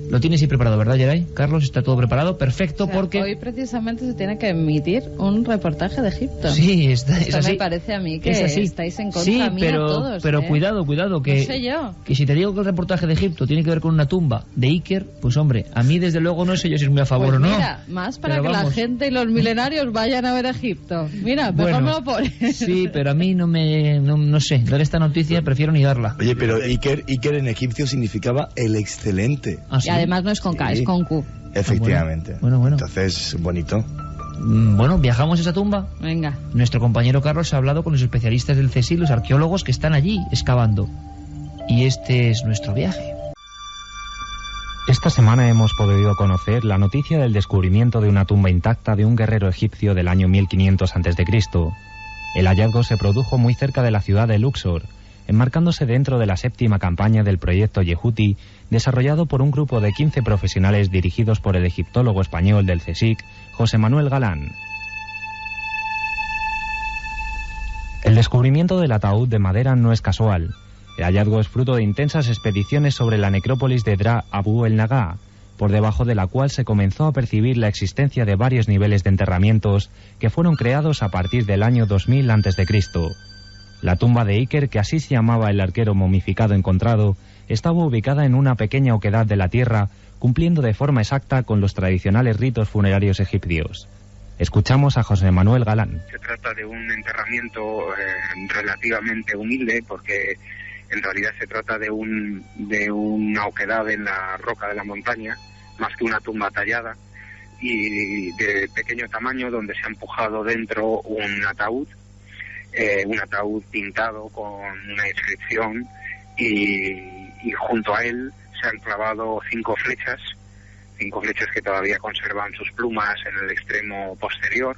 Lo tienes ahí preparado, ¿verdad, Geray? Carlos, ¿está todo preparado? Perfecto, o sea, porque... Hoy precisamente se tiene que emitir un reportaje de Egipto. Sí, es así. Me parece a mí que estáis en contra sí, mía todos. Pero cuidado, que... No sé yo. Que si te digo que el reportaje de Egipto tiene que ver con una tumba de Iker, pues hombre, a mí desde luego no sé yo si es muy a favor o no. Mira, más para pero que la gente y los milenarios vayan a ver Egipto. Mira, mejor me lo pones. Sí, pero a mí no sé, dar esta noticia prefiero ni darla. Oye, pero Iker en egipcio significaba el excelente. ¿Ah, sí? Y además no es con K, es con Q. Efectivamente. Bueno. Entonces, bonito. Bueno, viajamos a esa tumba. Venga. Nuestro compañero Carlos ha hablado con los especialistas del CSIC, los arqueólogos que están allí excavando. Y este es nuestro viaje. Esta semana hemos podido conocer la noticia del descubrimiento de una tumba intacta de un guerrero egipcio del año 1500 a.C. El hallazgo se produjo muy cerca de la ciudad de Luxor, enmarcándose dentro de la 7ª campaña del proyecto Yehuti, desarrollado por un grupo de 15 profesionales dirigidos por el egiptólogo español del CSIC, José Manuel Galán. El descubrimiento del ataúd de madera no es casual. El hallazgo es fruto de intensas expediciones sobre la necrópolis de Dra Abu el Naga, por debajo de la cual se comenzó a percibir la existencia de varios niveles de enterramientos que fueron creados a partir del año 2000 a.C. La tumba de Iker, que así se llamaba el arquero momificado encontrado, estaba ubicada en una pequeña oquedad de la tierra, cumpliendo de forma exacta con los tradicionales ritos funerarios egipcios. Escuchamos a José Manuel Galán. Se trata de un enterramiento relativamente humilde, porque en realidad se trata de una oquedad en la roca de la montaña, más que una tumba tallada, y de pequeño tamaño, donde se ha empujado dentro un ataúd pintado con una inscripción, y junto a él se han clavado 5 flechas que todavía conservan sus plumas en el extremo posterior,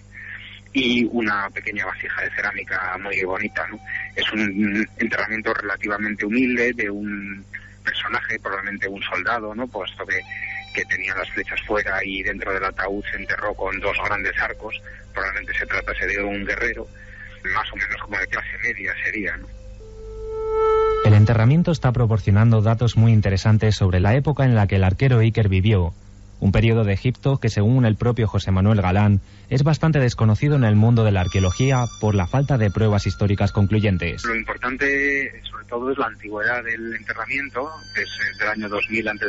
y una pequeña vasija de cerámica muy bonita, ¿no? Es un enterramiento relativamente humilde de un personaje, probablemente un soldado, ¿no? Puesto que tenía las flechas fuera y dentro del ataúd se enterró con 2 grandes arcos, probablemente se tratase de un guerrero. más o menos como de clase media sería, ¿no? El enterramiento está proporcionando datos muy interesantes sobre la época en la que el arquero Iker vivió, un periodo de Egipto que, según el propio José Manuel Galán, es bastante desconocido en el mundo de la arqueología por la falta de pruebas históricas concluyentes. Lo importante, sobre todo, es la antigüedad del enterramiento, que es del año 2000 a.C.,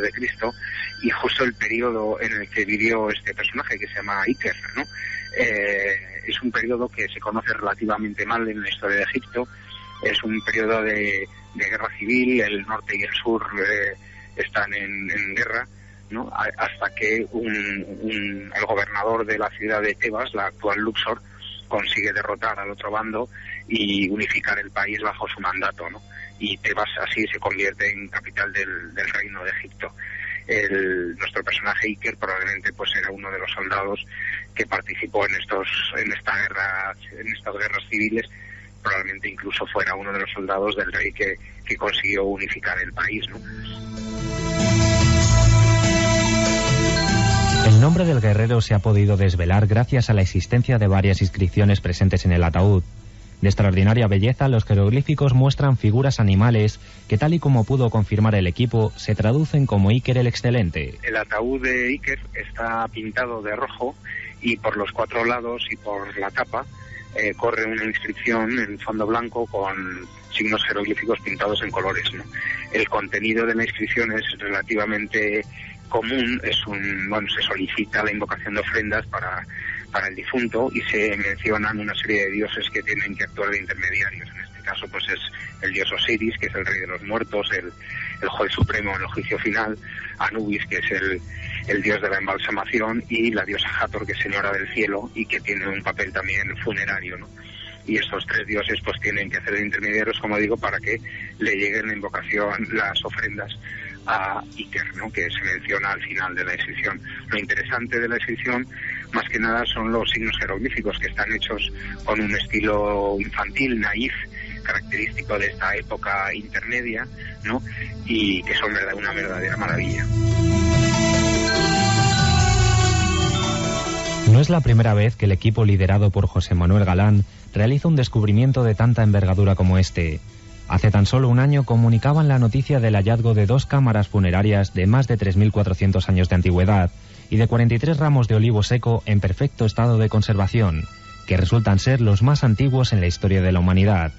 y justo el periodo en el que vivió este personaje, que se llama Iker, ¿no? Es un periodo que se conoce relativamente mal en la historia de Egipto. Es un periodo de guerra civil, el norte y el sur están en guerra, ¿no? Hasta que el gobernador de la ciudad de Tebas, la actual Luxor, consigue derrotar al otro bando y unificar el país bajo su mandato, ¿no? Y Tebas así se convierte en capital del reino de Egipto. Nuestro personaje Iker probablemente pues era uno de los soldados que participó en estas guerras civiles. Probablemente incluso fuera uno de los soldados del rey que consiguió unificar el país, ¿no? El nombre del guerrero se ha podido desvelar gracias a la existencia de varias inscripciones presentes en el ataúd. De extraordinaria belleza, los jeroglíficos muestran figuras animales que, tal y como pudo confirmar el equipo, se traducen como Iker el Excelente. El ataúd de Iker está pintado de rojo y por los 4 lados y por la tapa corre una inscripción en fondo blanco con signos jeroglíficos pintados en colores, ¿no? El contenido de la inscripción es relativamente común, se solicita la invocación de ofrendas para el difunto y se mencionan una serie de dioses que tienen que actuar de intermediarios. En este caso pues es el dios Osiris, que es el rey de los muertos, el juez supremo en el juicio final, Anubis, que es el dios de la embalsamación, y la diosa Hathor, que es señora del cielo y que tiene un papel también funerario, ¿no? Y estos 3 dioses pues tienen que hacer de intermediarios, como digo, para que le lleguen la invocación, las ofrendas a Iker, ¿no? Que se menciona al final de la inscripción. Lo interesante de la inscripción, más que nada, son los signos jeroglíficos, que están hechos con un estilo infantil, naif, característico de esta época intermedia, ¿no? Y que son una verdadera maravilla. No es la primera vez que el equipo liderado por José Manuel Galán realiza un descubrimiento de tanta envergadura como este. Hace tan solo un año comunicaban la noticia del hallazgo de 2 cámaras funerarias de más de 3.400 años de antigüedad y de 43 ramos de olivo seco en perfecto estado de conservación, que resultan ser los más antiguos en la historia de la humanidad.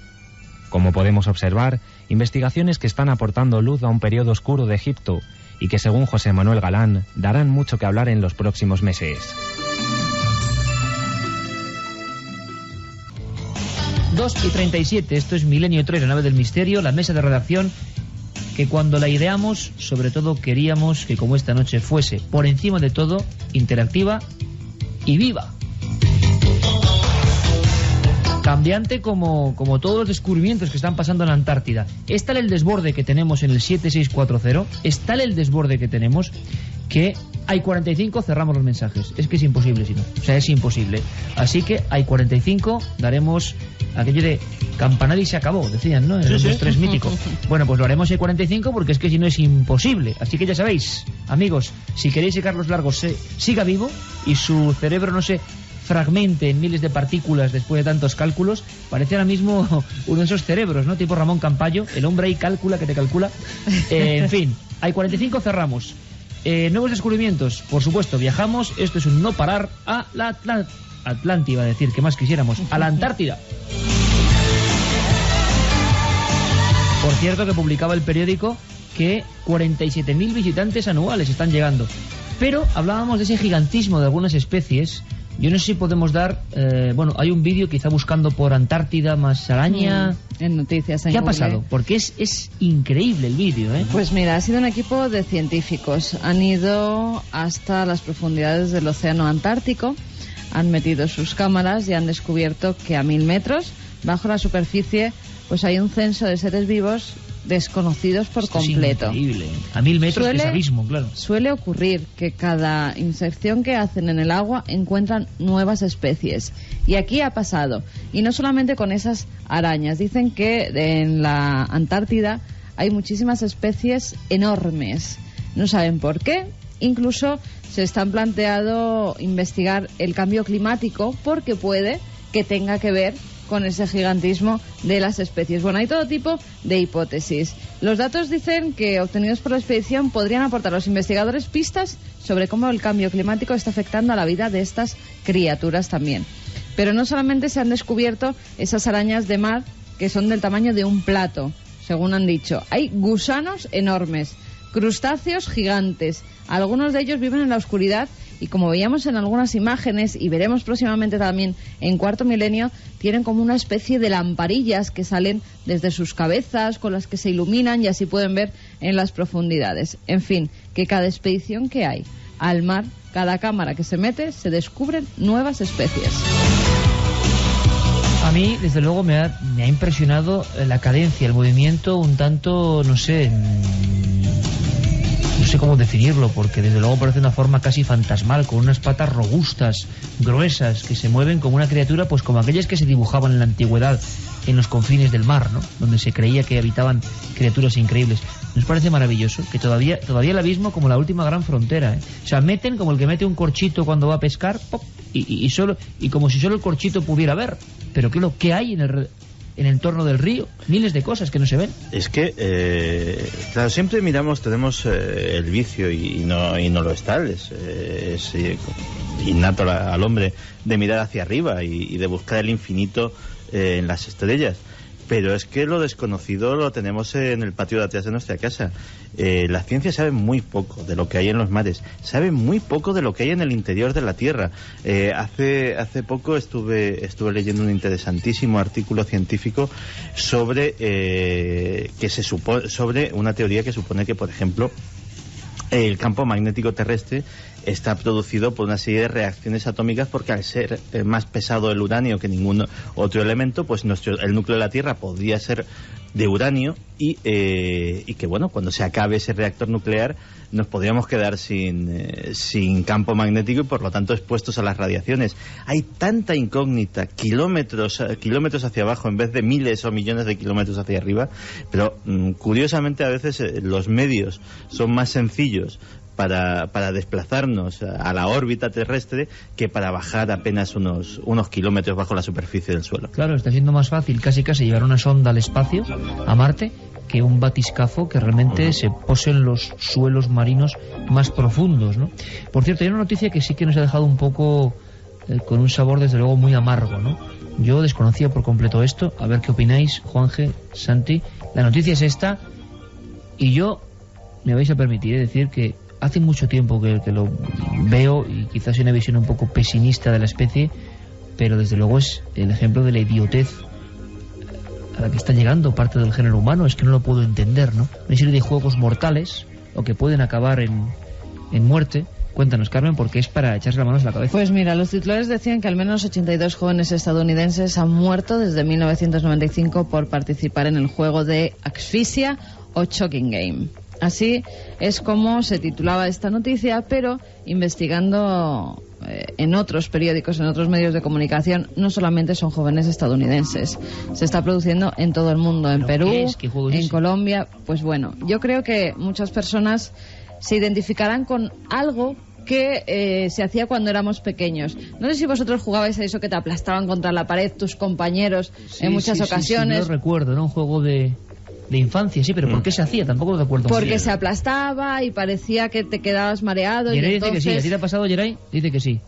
Como podemos observar, investigaciones que están aportando luz a un periodo oscuro de Egipto y que, según José Manuel Galán, darán mucho que hablar en los próximos meses. 2:37, esto es Milenio 3, la nave del misterio, la mesa de redacción, que cuando la ideamos, sobre todo queríamos que como esta noche fuese, por encima de todo, interactiva y viva. Cambiante como todos los descubrimientos que están pasando en la Antártida. Es tal el desborde que tenemos en el 7640, es tal el desborde que tenemos que hay 45, cerramos los mensajes. Es que es imposible, si no. O sea, es imposible. Así que hay 45, daremos aquello de campanar y se acabó, decían, ¿no? El 3 mítico. Bueno, pues lo haremos en 45 porque es que si no es imposible. Así que ya sabéis, amigos, si queréis que Carlos Largo siga vivo y su cerebro no se fragmente en miles de partículas después de tantos cálculos, parece ahora mismo uno de esos cerebros, ¿no? Tipo Ramón Campayo, el hombre ahí calcula que te calcula. En fin, hay 45, cerramos. Nuevos descubrimientos, por supuesto, viajamos, esto es un no parar a la Atlántida, iba a decir, que más quisiéramos, a la Antártida. Por cierto, que publicaba el periódico que 47.000 visitantes anuales están llegando. Pero hablábamos de ese gigantismo de algunas especies. Yo no sé si podemos dar... hay un vídeo quizá buscando por Antártida más araña... En noticias. ¿Qué ha pasado? Porque es increíble el vídeo, ¿eh? Pues mira, ha sido un equipo de científicos. Han ido hasta las profundidades del océano Antártico, han metido sus cámaras y han descubierto que a 1000 metros, bajo la superficie, pues hay un censo de seres vivos desconocidos por completo. Es increíble. A 1000 metros es abismo, claro. Suele ocurrir que cada insección que hacen en el agua encuentran nuevas especies. Y aquí ha pasado. Y no solamente con esas arañas. Dicen que en la Antártida hay muchísimas especies enormes. No saben por qué. Incluso se están planteando investigar el cambio climático porque puede que tenga que ver con ese gigantismo de las especies. Bueno, hay todo tipo de hipótesis. Los datos dicen que obtenidos por la expedición podrían aportar a los investigadores pistas sobre cómo el cambio climático está afectando a la vida de estas criaturas también. Pero no solamente se han descubierto esas arañas de mar que son del tamaño de un plato, según han dicho. Hay gusanos enormes, crustáceos gigantes. Algunos de ellos viven en la oscuridad y, como veíamos en algunas imágenes y veremos próximamente también en Cuarto Milenio, tienen como una especie de lamparillas que salen desde sus cabezas, con las que se iluminan y así pueden ver en las profundidades. En fin, que cada expedición que hay al mar, cada cámara que se mete, se descubren nuevas especies. A mí, desde luego, me ha impresionado la cadencia, el movimiento un tanto, no sé cómo definirlo, porque desde luego parece una forma casi fantasmal, con unas patas robustas, gruesas, que se mueven como una criatura, pues como aquellas que se dibujaban en la antigüedad en los confines del mar, ¿no? Donde se creía que habitaban criaturas increíbles. Nos parece maravilloso que todavía el abismo como la última gran frontera, ¿eh? O sea, meten como el que mete un corchito cuando va a pescar, ¡pop! Y como si solo el corchito pudiera ver. Pero ¿qué hay en el entorno del río? Miles de cosas que no se ven. Es que, claro, siempre tenemos el vicio y no lo es tal, es innato al hombre de mirar hacia arriba y de buscar el infinito en las estrellas. Pero es que lo desconocido lo tenemos en el patio de atrás de nuestra casa. La ciencia sabe muy poco de lo que hay en los mares, sabe muy poco de lo que hay en el interior de la Tierra. Hace poco estuve leyendo un interesantísimo artículo científico sobre sobre una teoría que supone que, por ejemplo, el campo magnético terrestre está producido por una serie de reacciones atómicas, porque al ser más pesado el uranio que ningún otro elemento, pues el núcleo de la Tierra podría ser de uranio y que, bueno, cuando se acabe ese reactor nuclear nos podríamos quedar sin campo magnético y por lo tanto expuestos a las radiaciones. Hay tanta incógnita, kilómetros hacia abajo en vez de miles o millones de kilómetros hacia arriba, pero curiosamente a veces los medios son más sencillos para desplazarnos a la órbita terrestre que para bajar apenas unos kilómetros bajo la superficie del suelo. Claro, está siendo más fácil casi llevar una sonda al espacio, a Marte, que un batiscafo que realmente se pose en los suelos marinos más profundos, ¿no? Por cierto, hay una noticia que sí que nos ha dejado un poco con un sabor desde luego muy amargo, ¿no? Yo desconocía por completo esto, a ver qué opináis, Juanje, Santi. La noticia es esta, y yo me vais a permitir decir que hace mucho tiempo que lo veo, y quizás una visión un poco pesimista de la especie, pero desde luego es el ejemplo de la idiotez a la que está llegando parte del género humano. Es que no lo puedo entender, ¿no? Una serie de juegos mortales, o que pueden acabar en muerte. Cuéntanos, Carmen, porque es para echarse las manos a la cabeza. Pues mira, los titulares decían que al menos 82 jóvenes estadounidenses han muerto desde 1995 por participar en el juego de asfixia o choking game. Así es como se titulaba esta noticia, pero investigando en otros periódicos, en otros medios de comunicación, no solamente son jóvenes estadounidenses. Se está produciendo en todo el mundo, en Perú, en Colombia. Pues bueno, yo creo que muchas personas se identificarán con algo que se hacía cuando éramos pequeños. No sé si vosotros jugabais a eso que te aplastaban contra la pared tus compañeros en muchas ocasiones. Sí, no recuerdo, ¿no? Un juego de infancia, sí, pero ¿por qué se hacía? Tampoco lo recuerdo. Porque se aplastaba y parecía que te quedabas mareado. Geray y entonces dice que sí. ¿A ti te ha pasado, Geray? Dice que sí.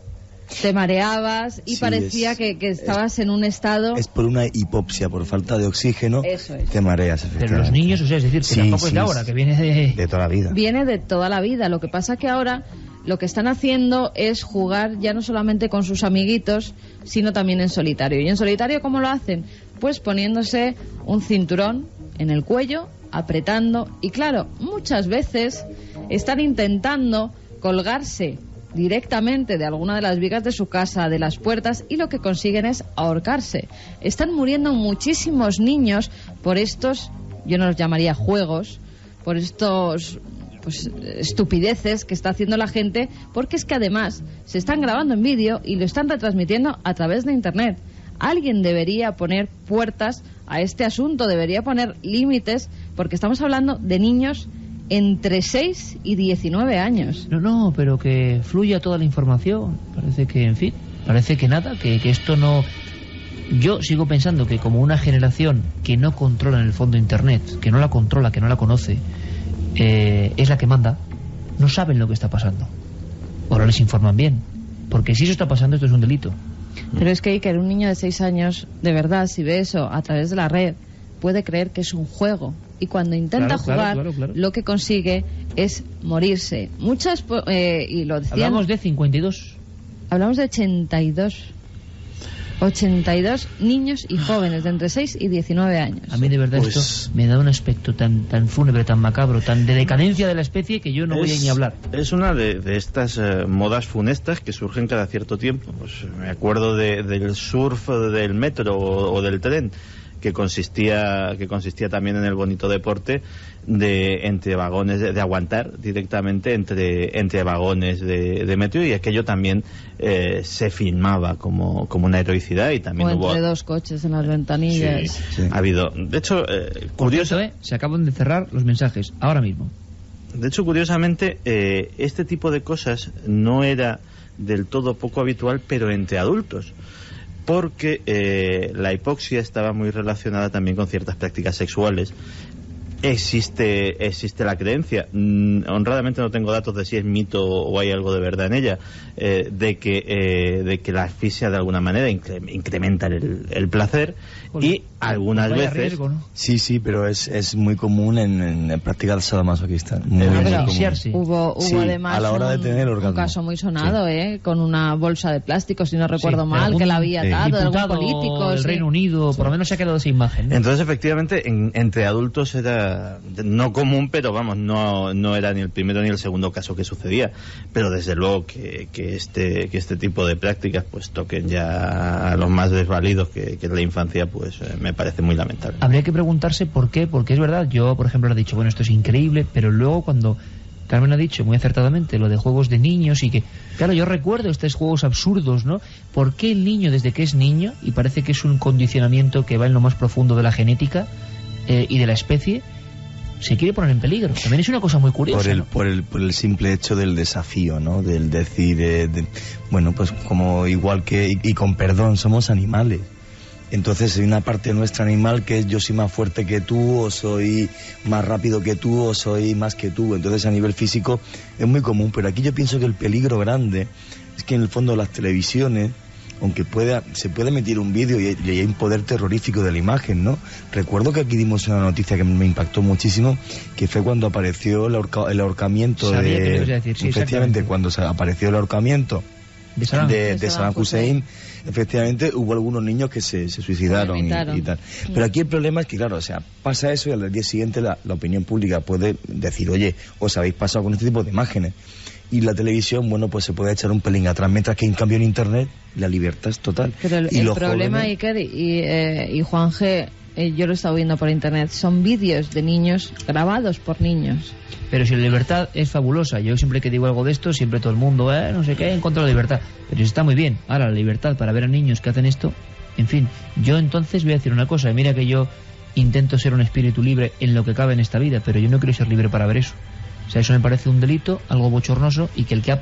Te mareabas y parecía que estabas en un estado... Es por una hipopsia, por falta de oxígeno. Eso es. Te mareas, efectivamente. Pero los niños, o sea, es decir, que tampoco es de ahora, que viene de toda la vida. Viene de toda la vida. Lo que pasa que ahora lo que están haciendo es jugar ya no solamente con sus amiguitos, sino también en solitario. ¿Y en solitario cómo lo hacen? Pues poniéndose un cinturón en el cuello, apretando, y claro, muchas veces están intentando colgarse directamente de alguna de las vigas de su casa, de las puertas, y lo que consiguen es ahorcarse. Están muriendo muchísimos niños por estos, yo no los llamaría juegos, por estos estupideces que está haciendo la gente, porque es que además se están grabando en vídeo y lo están retransmitiendo a través de internet. Alguien debería poner puertas a este asunto, debería poner límites, porque estamos hablando de niños entre 6 y 19 años. No, pero que fluya toda la información. Parece que, en fin, parece que nada, que esto no yo sigo pensando que como una generación que no controla en el fondo Internet, que no la controla, que no la conoce, es la que manda, no saben lo que está pasando. O no les informan bien. Porque si eso está pasando, esto es un delito. Pero es que Iker, un niño de 6 años, de verdad, si ve eso a través de la red, puede creer que es un juego. Y cuando intenta jugar, lo que consigue es morirse. Muchas, y lo decían... Hablamos de 52. Hablamos de 82 niños y jóvenes de entre 6 y 19 años. A mí de verdad esto me da un aspecto tan fúnebre, tan macabro, tan de decadencia de la especie, que yo no voy a ni hablar. Es una de estas modas funestas que surgen cada cierto tiempo. Pues me acuerdo del surf del metro o del tren, que consistía también en el bonito deporte de entre vagones, de aguantar directamente entre vagones de metro, y aquello también se filmaba como una heroicidad, y también o entre dos coches en las ventanillas. Sí. Ha habido, de hecho, curioso, se acaban de cerrar los mensajes ahora mismo. De hecho, curiosamente, este tipo de cosas no era del todo poco habitual, pero entre adultos, porque la hipoxia estaba muy relacionada también con ciertas prácticas sexuales. Existe la creencia, honradamente no tengo datos de si es mito o hay algo de verdad en ella, de que la asfixia de alguna manera incrementa el placer, y algunas veces riesgo, ¿no? Sí, pero es muy común en prácticas sadomasoquistas. Hubo además a la hora de tener un caso muy sonado, con una bolsa de plástico, si no recuerdo mal, que la había atado, de algún político del Reino Unido, por lo menos se ha quedado esa imagen, ¿no? Entonces, efectivamente, entre adultos era no común, pero vamos, no era ni el primero ni el segundo caso que sucedía. Pero desde luego que este tipo de prácticas pues toquen ya a los más desvalidos, que es la infancia, pues me parece muy lamentable. Habría que preguntarse por qué, porque es verdad, yo por ejemplo le he dicho, bueno, esto es increíble, pero luego cuando Carmen ha dicho muy acertadamente lo de juegos de niños, y que, claro, yo recuerdo estos juegos absurdos, ¿no? ¿Por qué el niño, desde que es niño, y parece que es un condicionamiento que va en lo más profundo de la genética y de la especie, se quiere poner en peligro? También es una cosa muy curiosa. Por el simple hecho del desafío, ¿no? Del decir, bueno, pues como igual que, y con perdón, somos animales. Entonces hay una parte nuestra animal que es yo soy más fuerte que tú, o soy más rápido que tú, o soy más que tú. Entonces a nivel físico es muy común, pero aquí yo pienso que el peligro grande es que en el fondo las televisiones, aunque se puede emitir un vídeo y hay un poder terrorífico de la imagen, ¿no? Recuerdo que aquí dimos una noticia que me impactó muchísimo, que fue cuando apareció el ahorcamiento Sabía que lo ibas a decir, sí, efectivamente, cuando apareció el ahorcamiento de Saddam Hussein, efectivamente hubo algunos niños que se suicidaron y tal. Pero aquí el problema es que, claro, o sea, pasa eso y al día siguiente la opinión pública puede decir, oye, os habéis pasado con este tipo de imágenes. Y la televisión, bueno, pues se puede echar un pelín atrás, mientras que en cambio en Internet la libertad es total. Pero el problema, jóvenes... Iker y Juan G., yo lo he estado viendo por Internet, son vídeos de niños grabados por niños. Pero si la libertad es fabulosa, yo siempre que digo algo de esto, siempre todo el mundo, no sé qué, en contra de la libertad. Pero está muy bien. Ahora, la libertad para ver a niños que hacen esto, en fin, yo entonces voy a decir una cosa, mira que yo intento ser un espíritu libre en lo que cabe en esta vida, pero yo no quiero ser libre para ver eso. O sea, eso me parece un delito, algo bochornoso, y que el que ha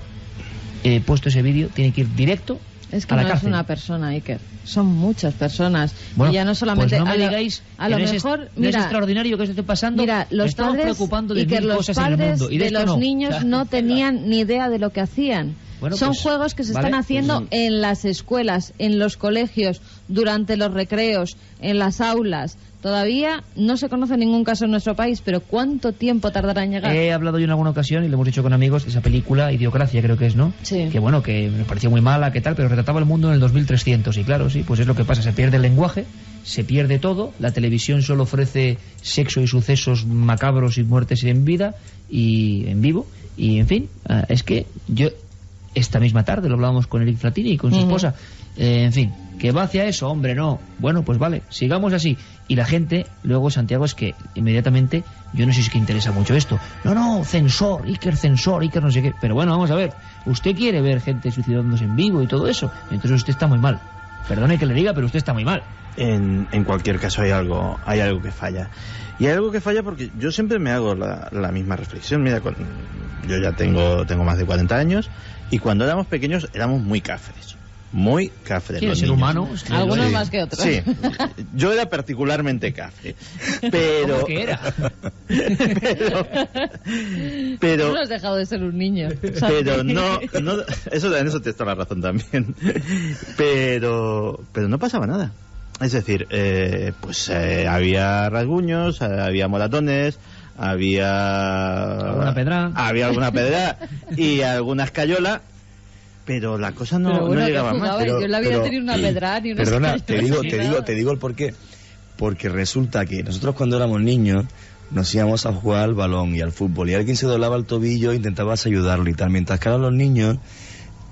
puesto ese vídeo tiene que ir directo es que a la no cárcel. Es una persona, Iker, son muchas personas. Bueno, y ya no solamente pues no me digáis a lo mejor, no es extraordinario que esto esté pasando. Mira, los estamos padres, preocupando de Iker, mil los cosas en el mundo, y de los no. niños no tenían ni idea de lo que hacían. Bueno, son pues, juegos que se están haciendo en las escuelas, en los colegios, durante los recreos, en las aulas. Todavía no se conoce ningún caso en nuestro país, pero ¿cuánto tiempo tardará en llegar? He hablado yo en alguna ocasión, y lo hemos dicho con amigos, esa película, Idiocracia creo que es, ¿no? Sí. Que bueno, que me pareció muy mala, que tal, pero retrataba el mundo en el 2300, y claro, sí, pues es lo que pasa, se pierde el lenguaje, se pierde todo, la televisión solo ofrece sexo y sucesos macabros y muertes en vida, y en vivo, y en fin, es que yo, esta misma tarde lo hablábamos con Eric Fratini y con su esposa, en fin, que va hacia eso, hombre, no, bueno, pues vale, sigamos así. Y la gente, luego, Santiago, es que inmediatamente, yo no sé si es que interesa mucho esto. No, censor, Iker no sé qué. Pero bueno, vamos a ver, usted quiere ver gente suicidándose en vivo y todo eso, entonces usted está muy mal. Perdone que le diga, pero usted está muy mal. En cualquier caso hay algo que falla. Y hay algo que falla porque yo siempre me hago la misma reflexión. Mira, yo ya tengo más de 40 años, y cuando éramos pequeños éramos muy cáceres. muy cafre. Sí, el ser humano. Algunos más que otros. Sí, yo era particularmente cafre. Pero... ¿Cómo que era? pero no has dejado de ser un niño. Pero no eso, en eso te está la razón también. Pero no pasaba nada. Es decir, había rasguños, había moratones, alguna pedra y alguna escayola, pero la cosa no llegaba más. Yo le había tenido una pedra ni una Perdona, escayola. te digo el por qué. Porque resulta que nosotros cuando éramos niños nos íbamos a jugar al balón y al fútbol y alguien se doblaba el tobillo e intentabas ayudarlo y tal, mientras que ahora los niños,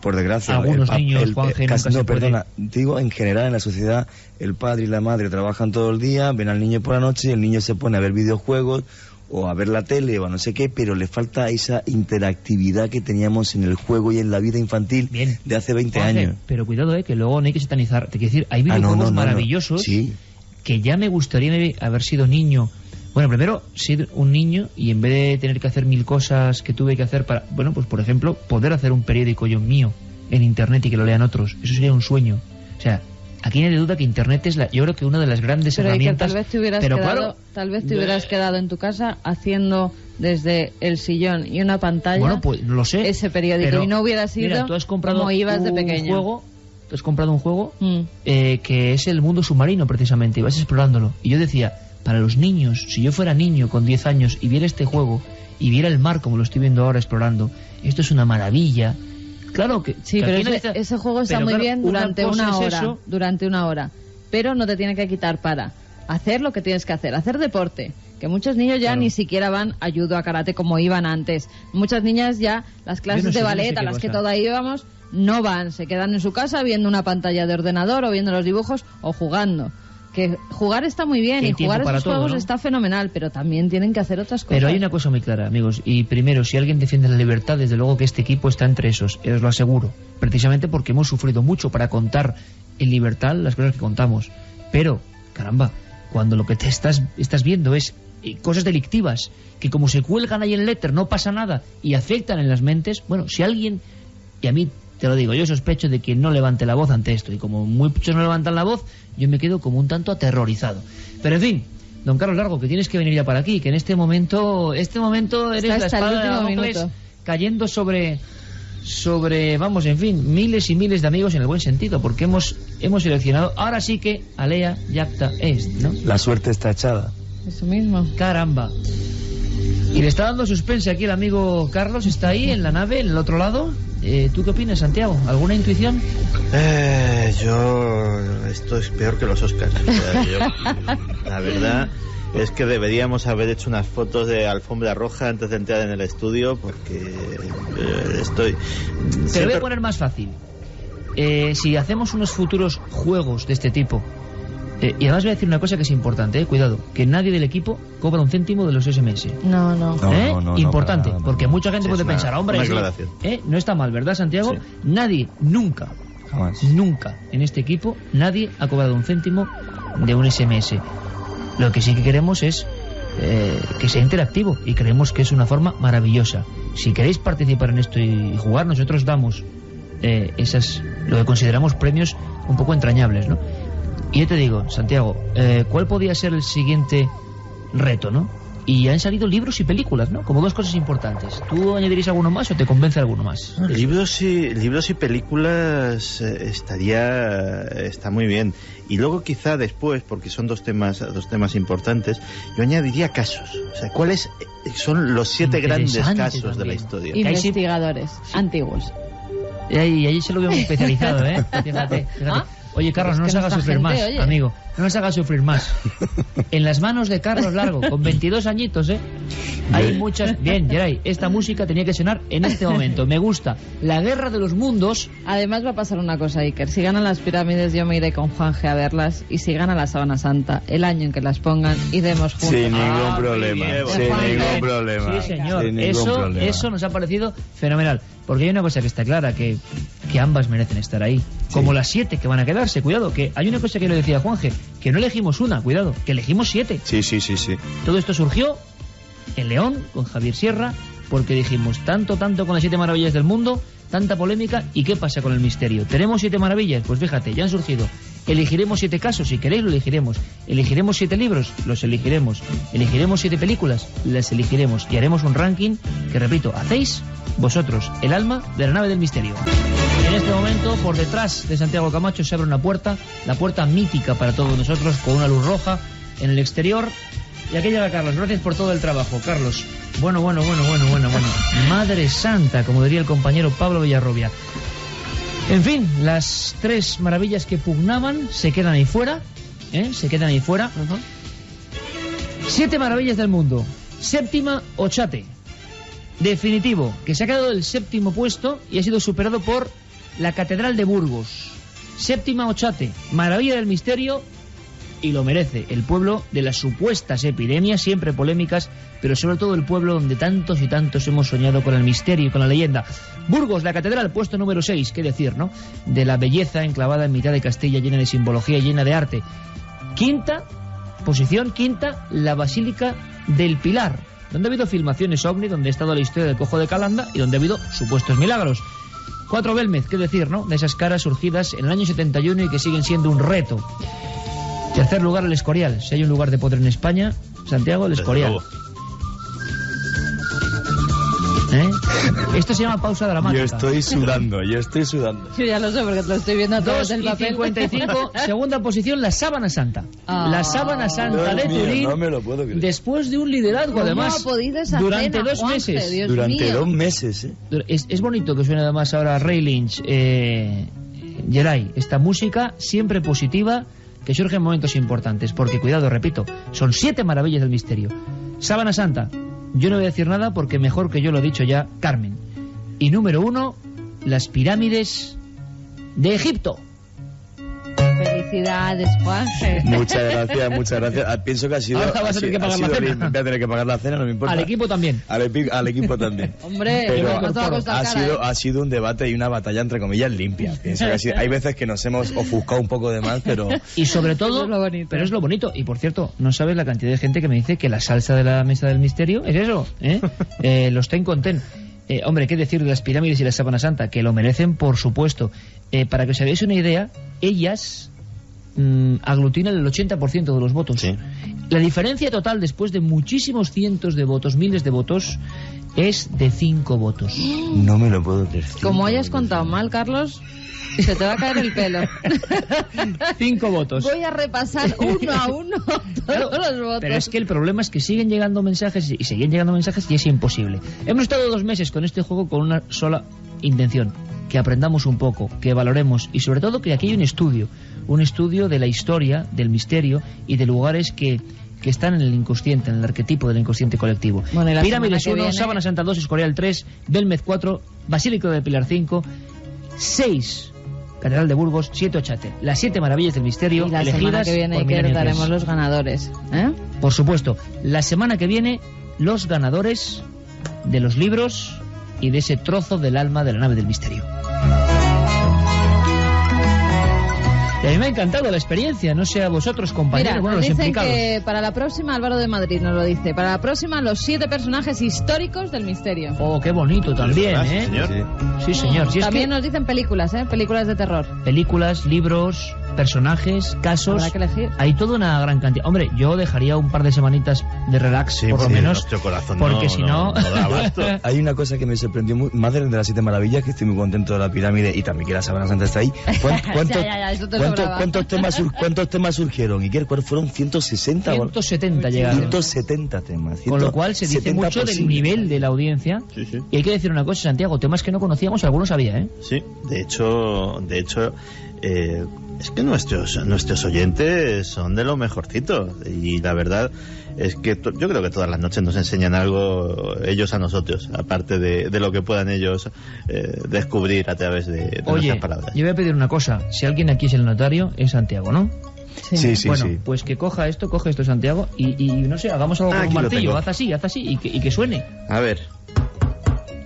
por desgracia, algunos niños, Juanje, perdona, digo en general en la sociedad, el padre y la madre trabajan todo el día, ven al niño por la noche y el niño se pone a ver videojuegos o a ver la tele o a no sé qué, pero le falta esa interactividad que teníamos en el juego y en la vida infantil de hace 20 años. Pero cuidado, que luego no hay que satanizar. Te quiero decir, hay videojuegos maravillosos que ya me gustaría haber sido niño. Bueno, primero, ser un niño y en vez de tener que hacer 1000 cosas que tuve que hacer para... Bueno, pues por ejemplo, poder hacer un periódico yo mío en Internet y que lo lean otros. Eso sería un sueño. O sea, aquí no hay duda que Internet es yo creo que una de las grandes herramientas... Tal vez te hubieras quedado en tu casa haciendo desde el sillón y una pantalla, bueno, pues no lo sé, ese periódico, y no hubieras sido mira, tú has comprado como ibas de pequeño. Tú has comprado un juego que es el mundo submarino precisamente y vas explorándolo. Y yo decía, para los niños, si yo fuera niño con 10 años y viera este juego y viera el mar como lo estoy viendo ahora explorando, esto es una maravilla. Claro que... Sí, que pero ese juego está muy bien durante una hora, pero no te tiene que quitar para hacer lo que tienes que hacer deporte. Que muchos niños ya ni siquiera van a judo, a karate como iban antes. Muchas niñas ya, las clases de ballet a las que todas íbamos, no van, se quedan en su casa viendo una pantalla de ordenador o viendo los dibujos o jugando. Que jugar está muy bien y jugar esos juegos está fenomenal, pero también tienen que hacer otras cosas. Pero hay una cosa muy clara, amigos, y primero, si alguien defiende la libertad, desde luego que este equipo está entre esos, os lo aseguro, precisamente porque hemos sufrido mucho para contar en libertad las cosas que contamos. Pero, caramba, cuando lo que te estás viendo es cosas delictivas, que como se cuelgan ahí en el éter no pasa nada y afectan en las mentes, bueno, si alguien, y a mí te lo digo, yo sospecho de que no levante la voz ante esto, y como muchos no levantan la voz, yo me quedo como un tanto aterrorizado. Pero en fin, don Carlos Largo, que tienes que venir ya para aquí, que en este momento eres la espada de Damocles cayendo sobre, vamos, en fin, miles y miles de amigos en el buen sentido, porque hemos seleccionado, ahora sí que alea yacta est, ¿no? La suerte está echada. Eso mismo. Caramba. Y le está dando suspense aquí el amigo Carlos, está ahí en la nave, en el otro lado. ¿Tú qué opinas, Santiago? ¿Alguna intuición? Esto es peor que los Oscars. La verdad es que deberíamos haber hecho unas fotos de alfombra roja antes de entrar en el estudio, porque Te lo voy a poner más fácil. Si hacemos unos futuros juegos de este tipo, y además voy a decir una cosa que es importante, cuidado, que nadie del equipo cobra un céntimo de los SMS. No. Importante, porque mucha gente puede pensar, hombre, no está mal, ¿verdad, Santiago? Sí. Nadie, nunca en este equipo, nadie ha cobrado un céntimo de un SMS. Lo que sí que queremos es que sea interactivo, y creemos que es una forma maravillosa. Si queréis participar en esto y jugar, nosotros damos lo que consideramos premios un poco entrañables, ¿no? Y yo te digo, Santiago, ¿cuál podría ser el siguiente reto, no? Y han salido libros y películas, ¿no? Como dos cosas importantes. ¿Tú añadirías alguno más o te convence alguno más? Libros y películas está muy bien. Y luego quizá después, porque son dos temas importantes, yo añadiría casos. O sea, ¿cuáles son los 7 grandes casos también de la historia? Investigadores antiguos. Y ahí se lo veo muy especializado, ¿eh? Fíjate. Oye, Carlos, no nos hagas sufrir más, amigo. No nos hagas sufrir más. En las manos de Carlos Largo, con 22 añitos, hay muchas... Bien, Geray, esta música tenía que sonar en este momento. Me gusta. La guerra de los mundos. Además va a pasar una cosa, Iker. Si ganan las pirámides, yo me iré con Juanje a verlas. Y si gana la Sábana Santa, el año en que las pongan, iremos juntos. Sin ningún problema. Sí, señor. Eso nos ha parecido fenomenal. Porque hay una cosa que está clara, que ambas merecen estar ahí. Como las 7 que van a quedarse. Cuidado, que hay una cosa que le decía Juanje, que no elegimos una, cuidado, que elegimos 7. Sí. Todo esto surgió en León, con Javier Sierra, porque dijimos, tanto con las 7 maravillas del mundo, tanta polémica, ¿y qué pasa con el misterio? ¿Tenemos 7 maravillas? Pues fíjate, ya han surgido. Elegiremos 7 casos, si queréis lo elegiremos. Elegiremos 7 libros, los elegiremos. Elegiremos 7 películas, las elegiremos. Y haremos un ranking que, repito, hacéis vosotros, el alma de la nave del misterio. Y en este momento, por detrás de Santiago Camacho se abre una puerta, la puerta mítica para todos nosotros, con una luz roja en el exterior. Y aquí llega Carlos. Gracias por todo el trabajo, Carlos. Bueno. Madre santa, como diría el compañero Pablo Villarrobia. En fin, las 3 maravillas que pugnaban se quedan ahí fuera. Se quedan ahí fuera. 7 maravillas del mundo. 7ª, Ochate. Definitivo, que se ha quedado el 7º puesto y ha sido superado por la Catedral de Burgos. 7ª, Ochate. Maravilla del misterio. Y lo merece el pueblo de las supuestas epidemias, siempre polémicas, pero sobre todo el pueblo donde tantos y tantos hemos soñado con el misterio y con la leyenda. Burgos, la catedral, puesto número 6, qué decir, ¿no? De la belleza enclavada en mitad de Castilla, llena de simbología, llena de arte. 5ª posición, la Basílica del Pilar, donde ha habido filmaciones ovni, donde ha estado la historia del Cojo de Calanda y donde ha habido supuestos milagros. 4, Belmez, qué decir, ¿no? De esas caras surgidas en el año 71 y que siguen siendo un reto. 3er lugar, el Escorial. Si hay un lugar de poder en España, Santiago, el Escorial. Esto se llama pausa dramática. Yo estoy sudando. Yo ya lo sé porque te lo estoy viendo a través del papel. 55, segunda posición, la Sábana Santa. La Sábana Santa de Turín. No me lo puedo creer. Después de un liderazgo, además, durante 2 meses. Dios durante mío. 2 meses, Es bonito que suene además ahora Ray Lynch, Geray, esta música siempre positiva, que surge en momentos importantes, porque, cuidado, repito, son 7 maravillas del misterio. Sábana Santa, yo no voy a decir nada porque mejor que yo lo he dicho ya Carmen. Y número 1, las pirámides de Egipto. Felicidades, Juan. Muchas gracias. Pienso que ha sido... Ahora vas a tener que pagar la cena. Voy a tener que pagar la cena, no me importa. Al equipo también. Al equipo también. Hombre, pero no te va a costar cara, ha sido un debate y una batalla entre comillas limpia. Pienso que hay veces que nos hemos ofuscado un poco de más, pero... Y sobre todo, pero es lo bonito. Y por cierto, no sabes la cantidad de gente que me dice que la salsa de la mesa del misterio es eso, los ten con ten. Hombre, ¿qué decir de las pirámides y la Sábana Santa? Que lo merecen, por supuesto. Para que os hagáis una idea, ellas aglutinan el 80% de los votos. Sí. La diferencia total, después de muchísimos cientos de votos, miles de votos, es de 5 votos. No me lo puedo creer. Como hayas contado mal, Carlos, se te va a caer el pelo. 5 votos. Voy a repasar uno a uno todos los votos. Pero es que el problema es que siguen llegando mensajes y es imposible. Hemos estado 2 meses con este juego con una sola intención: que aprendamos un poco, que valoremos y sobre todo que aquí hay un estudio de la historia, del misterio y de lugares que están en el inconsciente, en el arquetipo del inconsciente colectivo. Bueno, Pirámides 1, Sábana Santa 2, Escorial 3, Belmez 4, Basílica del Pilar 5, 6, Catedral de Burgos, 7, Ochate. Las 7 maravillas del misterio, y la elegidas semana que viene por que Milenio 3. daremos los ganadores. Por supuesto, la semana que viene los ganadores de los libros y de ese trozo del alma de la nave del misterio. Y a mí me ha encantado la experiencia, no sé a vosotros, compañeros. Mira, bueno, nos los dicen implicados. que para la próxima, Álvaro de Madrid nos lo dice, para la próxima los 7 personajes históricos del misterio. Oh, qué bonito también, Sí, señor. Sí, señor. Si es También que nos dicen películas, películas de terror. películas, libros, personajes, casos, Habrá que elegir. hay toda una gran cantidad. Hombre, yo dejaría un par de semanitas de relax, por lo menos, nuestro corazón porque si no... da abasto. Hay una cosa que me sorprendió más de las 7 maravillas, que estoy muy contento de la pirámide y también que la Sábana Santa está ahí. Ya, eso te sobraba. ¿Cuántos temas surgieron? ¿Y qué? ¿Cuáles fueron? 160. 170 llegaron. 170 temas. Con lo cual se dice 170 mucho del posibles. nivel de la audiencia. Sí, sí. Y hay que decir una cosa, Santiago, temas que no conocíamos, algunos había, ¿eh? Sí, de hecho, es que nuestros oyentes son de lo mejorcito y la verdad es que yo creo que todas las noches nos enseñan algo ellos a nosotros, aparte de lo que puedan ellos descubrir a través de Oye, nuestras palabras. yo voy a pedir una cosa, si alguien aquí es el notario, es Santiago, ¿no? Sí. Bueno, pues que coge esto Santiago y no sé, hagamos algo con un Aquí lo martillo, tengo. haz así y que suene. A ver.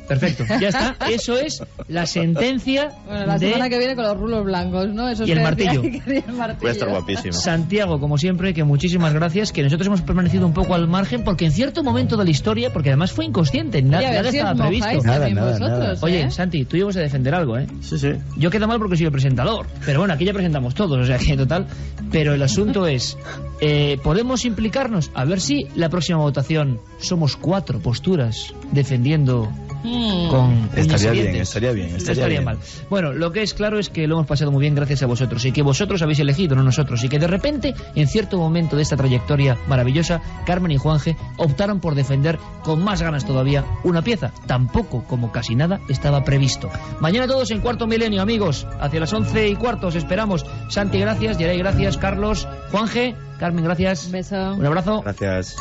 Perfecto, ya está. Eso es la sentencia Bueno, la semana que viene con los rulos blancos, ¿no? Eso y el martillo. Puede estar guapísimo. Santiago, como siempre, que muchísimas gracias, que nosotros hemos permanecido un poco al margen porque en cierto momento de la historia, porque además fue inconsciente, nada estaba previsto. Nada. Oye, Santi, tú ibas a defender algo, ¿eh? Sí. Yo quedo mal porque soy el presentador, pero bueno, aquí ya presentamos todos, o sea que total. Pero el asunto es, ¿podemos implicarnos? A ver si la próxima votación somos 4 posturas defendiendo con Estaría bien. mal. Bueno, lo que es claro es que lo hemos pasado muy bien gracias a vosotros y que vosotros habéis elegido, no nosotros, y que de repente, en cierto momento de esta trayectoria maravillosa, Carmen y Juanje optaron por defender con más ganas todavía una pieza. Tampoco, como casi nada, estaba previsto. Mañana todos en Cuarto Milenio, amigos, hacia las 11:15 os esperamos. Santi, gracias. Yeray, gracias. Carlos, Juanje, Carmen, gracias. Un beso. Un abrazo. Gracias.